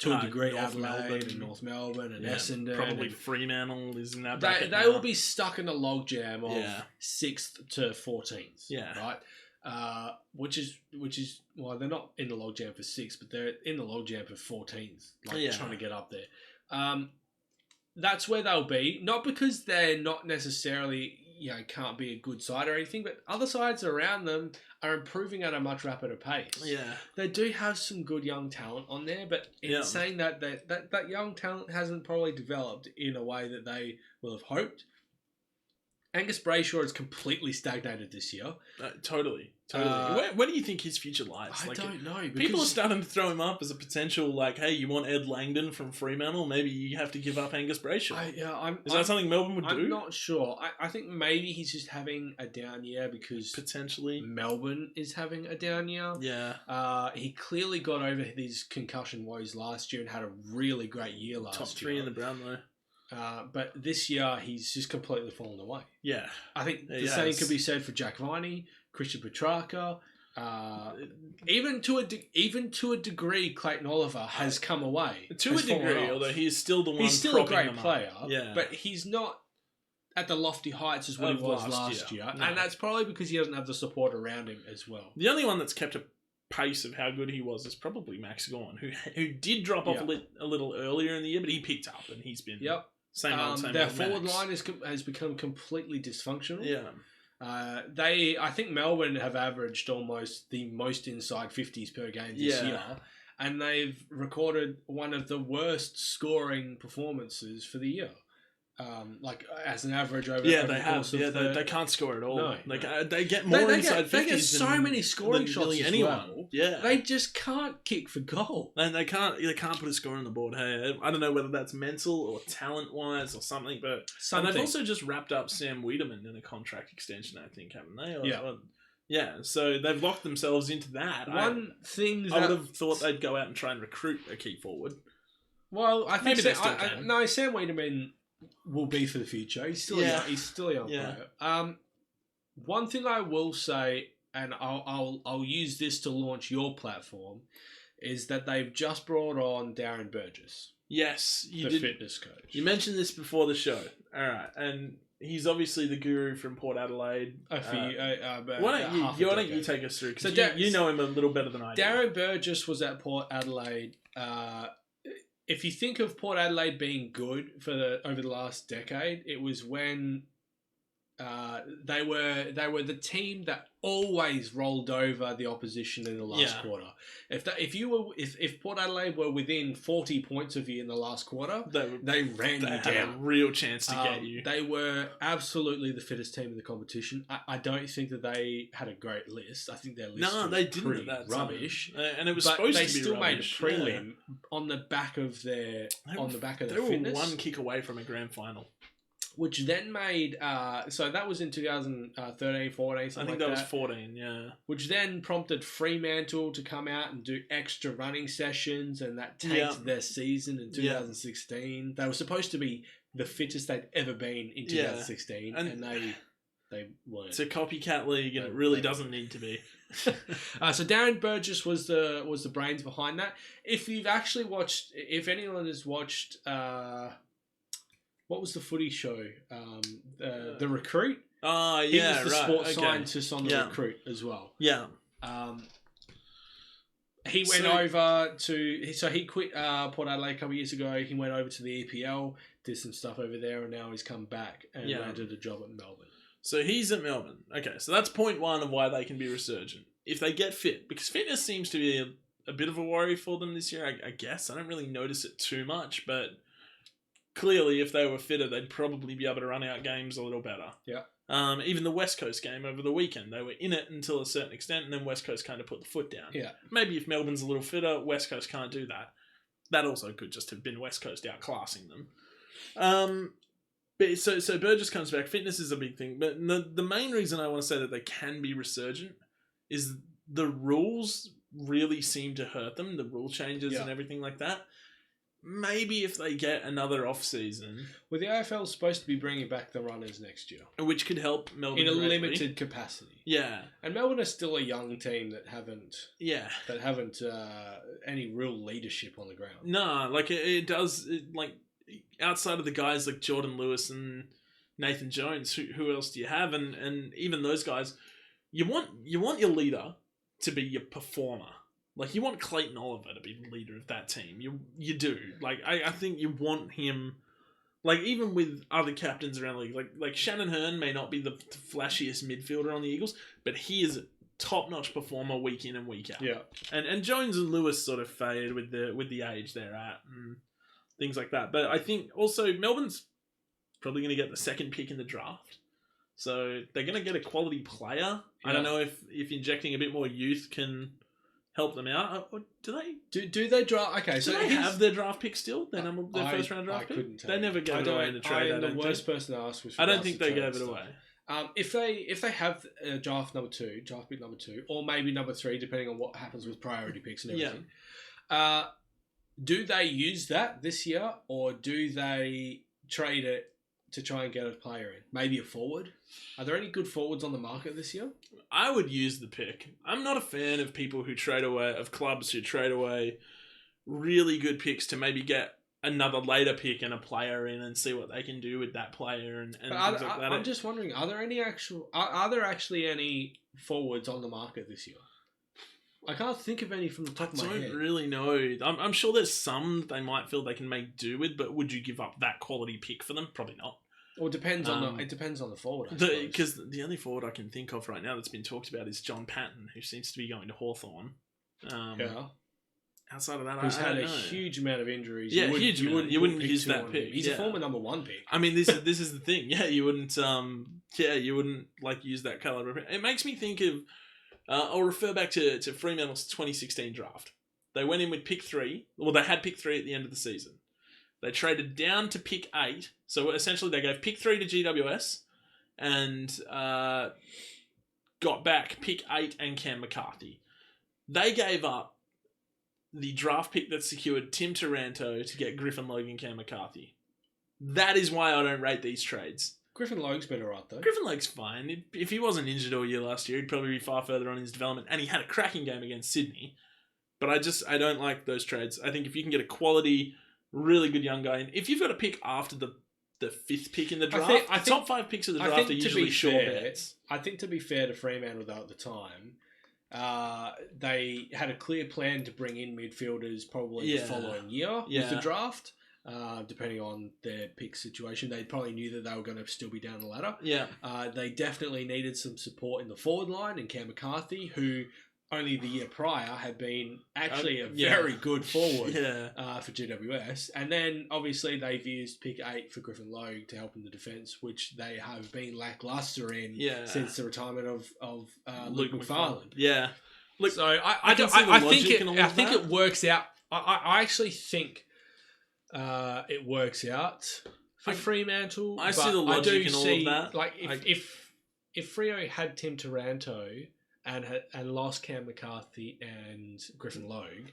to a degree North Adelaide Melbourne. and North Melbourne and Essendon. Probably Fremantle is in that bracket They will be stuck in a logjam of 6th to 14th. Yeah. Right? Which is well, they're not in the logjam for 6th, but they're in the logjam for 14th, trying to get up there. That's where they'll be. Not because they're not necessarily, can't be a good side or anything, but other sides around them are improving at a much rapider pace. Yeah. They do have some good young talent on there, but in saying that, that young talent hasn't probably developed in a way that they will have hoped. Angus Brayshaw has completely stagnated this year. Totally. Where do you think his future lies? I don't know. People are starting to throw him up as a potential, hey, you want Ed Langdon from Fremantle? Maybe you have to give up Angus Brayshaw. Is that something Melbourne would do? I'm not sure. I think maybe he's just having a down year because potentially Melbourne is having a down year. Yeah. He clearly got over these concussion woes last year and had a really great year last year. Top 3 in the Brownlow. But this year, he's just completely fallen away. Yeah. I think the same could be said for Jack Viney, Christian Petrarca. Even to a degree, Clayton Oliver has come away. To a degree, although he's still the one. He's still a great player. Yeah. But he's not at the lofty heights as what he was last year. No. And that's probably because he doesn't have the support around him as well. The only one that's kept a pace of how good he was is probably Max Gawn, who did drop off a little earlier in the year, but he picked up and he's been same old their forward line has become completely dysfunctional. Yeah. I think Melbourne have averaged almost the most inside 50s per game this year, and they've recorded one of the worst scoring performances for the year. As an average over the course of they can't score at all. No, they get more inside 50s. They get so many scoring shots as anyone. Well. Yeah, they just can't kick for goal, and they can't put a score on the board. Hey, I don't know whether that's mental or talent wise or something, but and they've also just wrapped up Sam Wiedemann in a contract extension, I think, haven't they? Yeah, so they've locked themselves into that. One thing I would have thought they'd go out and try and recruit a key forward. Well, I think Sam Wiedemann will be for the future. He's still a young player. One thing I will say, and I'll use this to launch your platform, is that they've just brought on Darren Burgess. Yes, the fitness coach. You mentioned this before the show. All right, and he's obviously the guru from Port Adelaide. Why don't you take us through? Because you know him a little better than I do. Darren Burgess was at Port Adelaide. If you think of Port Adelaide being good over the last decade, it was when they were the team that always rolled over the opposition in the last quarter. If Port Adelaide were within 40 points of you in the last quarter, they ran you down. They had a real chance to get you. They were absolutely the fittest team in the competition. I don't think that they had a great list. I think their list was pretty rubbish. And it was supposed to be rubbish. But they still made a prelim on the back of their fitness. They were one kick away from a grand final. Which then made, so that was in 2013, 14, something I think that was 14, yeah. Which then prompted Fremantle to come out and do extra running sessions, and that tanked their season in 2016. They were supposed to be the fittest they'd ever been in 2016, and they weren't. It's a copycat league, and it really doesn't need to be. So Darren Burgess was the brains behind that. If anyone has watched... what was the footy show? The Recruit? Oh, He was the sports scientist on the Recruit as well. Yeah. He went over to... So he quit Port Adelaide a couple of years ago. He went over to the EPL, did some stuff over there, and now he's come back and landed a job at Melbourne. So he's at Melbourne. Okay, so that's point one of why they can be resurgent. If they get fit, because fitness seems to be a bit of a worry for them this year, I guess. I don't really notice it too much, but... Clearly, if they were fitter, they'd probably be able to run out games a little better. Yeah. Even the West Coast game over the weekend, they were in it until a certain extent, and then West Coast kind of put the foot down. Yeah. Maybe if Melbourne's a little fitter, West Coast can't do that. That also could just have been West Coast outclassing them. But so Burgess comes back. Fitness is a big thing, but the main reason I want to say that they can be resurgent is the rules really seem to hurt them. The rule changes and everything like that. maybe if they get another off season, Well, the AFL is supposed to be bringing back the runners next year which could help Melbourne in a greatly. limited capacity. Yeah, And Melbourne is still a young team that haven't any real leadership on the ground. No, like it does. Like outside of the guys like Jordan Lewis and Nathan Jones, who else do you have? And even those guys, you want your leader to be your performer. Like, you want Clayton Oliver to be the leader of that team. You do. Like, I think you want him... Like, even with other captains around the league, like Shannon Hearn may not be the flashiest midfielder on the Eagles, but he is a top-notch performer week in and week out. Yeah. And Jones and Lewis sort of faded with the age they're at and things like that. But I think also Melbourne's probably going to get the second pick in the draft. So they're going to get a quality player. Yeah. I don't know if injecting a bit more youth can... help them out. Or do they draft? Okay, so they have their draft pick still. Their first round draft pick. They never gave it away in the trade. I am the worst person to ask. I don't think they gave it away. If they have draft pick number 2, or maybe number 3, depending on what happens with priority picks and everything. Yeah. Do they use that this year, or do they trade it to try and get a player in? Maybe a forward? Are there any good forwards on the market this year? I would use the pick. I'm not a fan of clubs who trade away really good picks to maybe get another later pick and a player in and see what they can do with that player and things like that. I'm just wondering, are there actually any forwards on the market this year? I can't think of any from the top of my head. I don't really know. I'm sure there's some they might feel they can make do with, but would you give up that quality pick for them? Probably not. Well, it depends on the forward, I suppose. Because the only forward I can think of right now that's been talked about is John Patton, who seems to be going to Hawthorn. Outside of that, who's had a huge amount of injuries. Yeah, you wouldn't use that pick. He's a former number 1 pick. I mean, this is the thing. Yeah, you wouldn't. You wouldn't use that caliber. It makes me think of. I'll refer back to Fremantle's 2016 draft. They went in with pick 3. Well, they had pick 3 at the end of the season. They traded down to pick 8. So essentially they gave pick 3 to GWS and got back pick 8 and Cam McCarthy. They gave up the draft pick that secured Tim Taranto to get Griffin Logue and Cam McCarthy. That is why I don't rate these trades. Griffin Logue's been alright though. Griffin Logue's fine. If he wasn't injured all year last year, he'd probably be far further on in his development. And he had a cracking game against Sydney. But I don't like those trades. I think if you can get a quality... really good young guy. And if you've got a pick after the 5th pick in the draft, I think top 5 picks of the draft are usually sure bets. I think to be fair to Fremantle though at the time, they had a clear plan to bring in midfielders probably the following year with the draft. Depending on their pick situation, they probably knew that they were going to still be down the ladder. Yeah. They definitely needed some support in the forward line and Cam McCarthy, who only the year prior had been actually a very good forward for GWS. And then obviously they've used pick 8 for Griffin Logue to help in the defence, which they have been lacklustre in since the retirement of Luke McFarland. Yeah. Look, so I think it works out. I actually think it works out for Fremantle. I see the logic in all of that. Like if Freo had Tim Taranto and lost Cam McCarthy and Griffin Logue,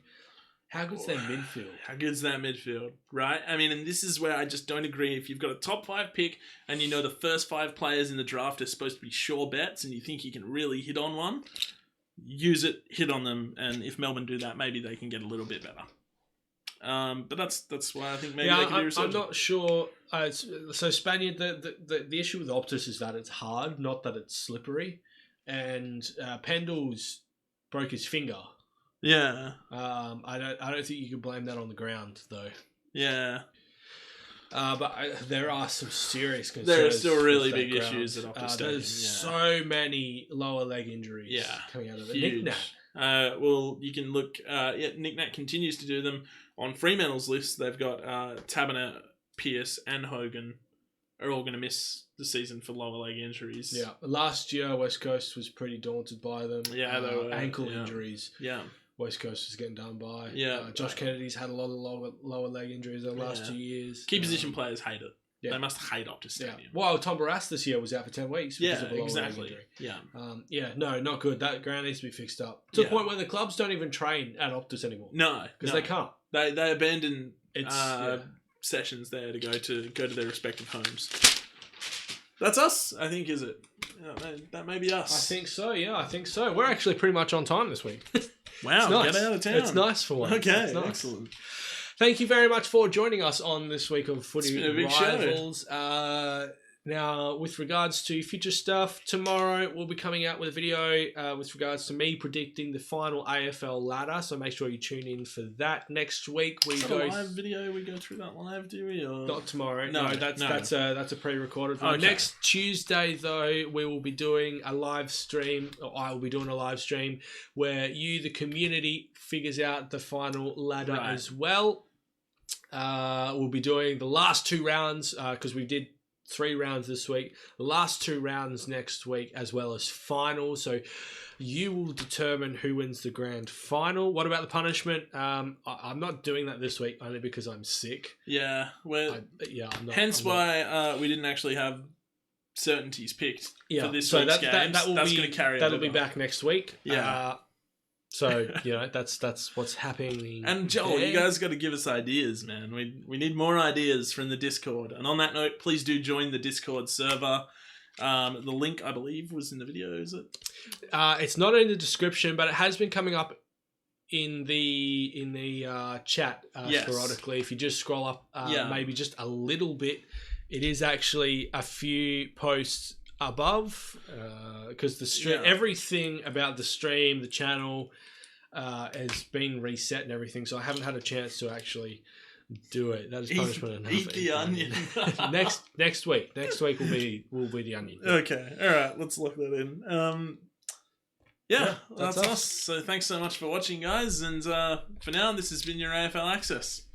how good's that midfield? How good's that midfield, right? I mean, and this is where I just don't agree. If you've got a top 5 pick and you know the first 5 players in the draft are supposed to be sure bets and you think you can really hit on one, use it, hit on them, and if Melbourne do that, maybe they can get a little bit better. But that's why I think maybe they can be resurgent. I'm not sure. So Spaniard, the issue with Optus is that it's hard, not that it's slippery. And Pendle's broke his finger. Yeah. I don't think you can blame that on the ground though. Yeah. But there are some serious concerns. There are still really big issues at Optus Stadium. There's so many lower leg injuries coming out of it. Huge. Nick-Nat. Well, you can look. Nick-Nat continues to do them. On Fremantle's list, they've got Taberner, Pearce, and Hogan are all going to miss the season for lower leg injuries. Yeah. Last year, West Coast was pretty daunted by them. Yeah, they were. Ankle injuries. Yeah. West Coast was getting done by. Yeah. Josh Kennedy's had a lot of lower leg injuries in the last 2 years. Key position players hate it. Yeah. They must hate Optus Stadium. Yeah. Well, Tom Barras this year was out for 10 weeks because of a lower leg injury. Yeah. No, not good. That ground needs to be fixed up. To the point where the clubs don't even train at Optus anymore. No. Because they can't. They abandon sessions there to go to their respective homes. That's us, I think, is it? That may be us. I think so, yeah, I think so. We're actually pretty much on time this week. Wow, nice. Get out of town. It's nice for once. Okay, it's nice. Excellent. Thank you very much for joining us on this week of Footy It's been a big Rivals. Now, with regards to future stuff, tomorrow we'll be coming out with a video with regards to me predicting the final AFL ladder. So make sure you tune in for that. Next week we go a live video. We go through that live, do we? Or... Not tomorrow. No, that's a pre-recorded one. Okay. Next Tuesday, though, we will be doing a live stream. Or I will be doing a live stream where you, the community, figures out the final ladder as well. We'll be doing the last 2 rounds because we did 3 rounds this week. The last 2 rounds next week, as well as finals. So you will determine who wins the grand final. What about the punishment? I'm not doing that this week only because I'm sick. Yeah, I'm not. Hence why we didn't actually have certainties picked for this week's games. That's going to carry. That'll be back next week. Yeah. So that's what's happening. And Joel, you guys got to give us ideas, man. We need more ideas from the Discord. And on that note, please do join the Discord server. The link, I believe, was in the video. Is it? It's not in the description, but it has been coming up in the chat sporadically. If you just scroll up, maybe just a little bit, it is actually a few posts above, because the stream, everything about the stream, the channel, has been reset and everything. So I haven't had a chance to actually do it. That is punishment enough. Eat the onion. next week. Next week will be the onion. Okay. All right. Let's lock that in. That's us. So thanks so much for watching, guys. And for now, this has been your AFL Access.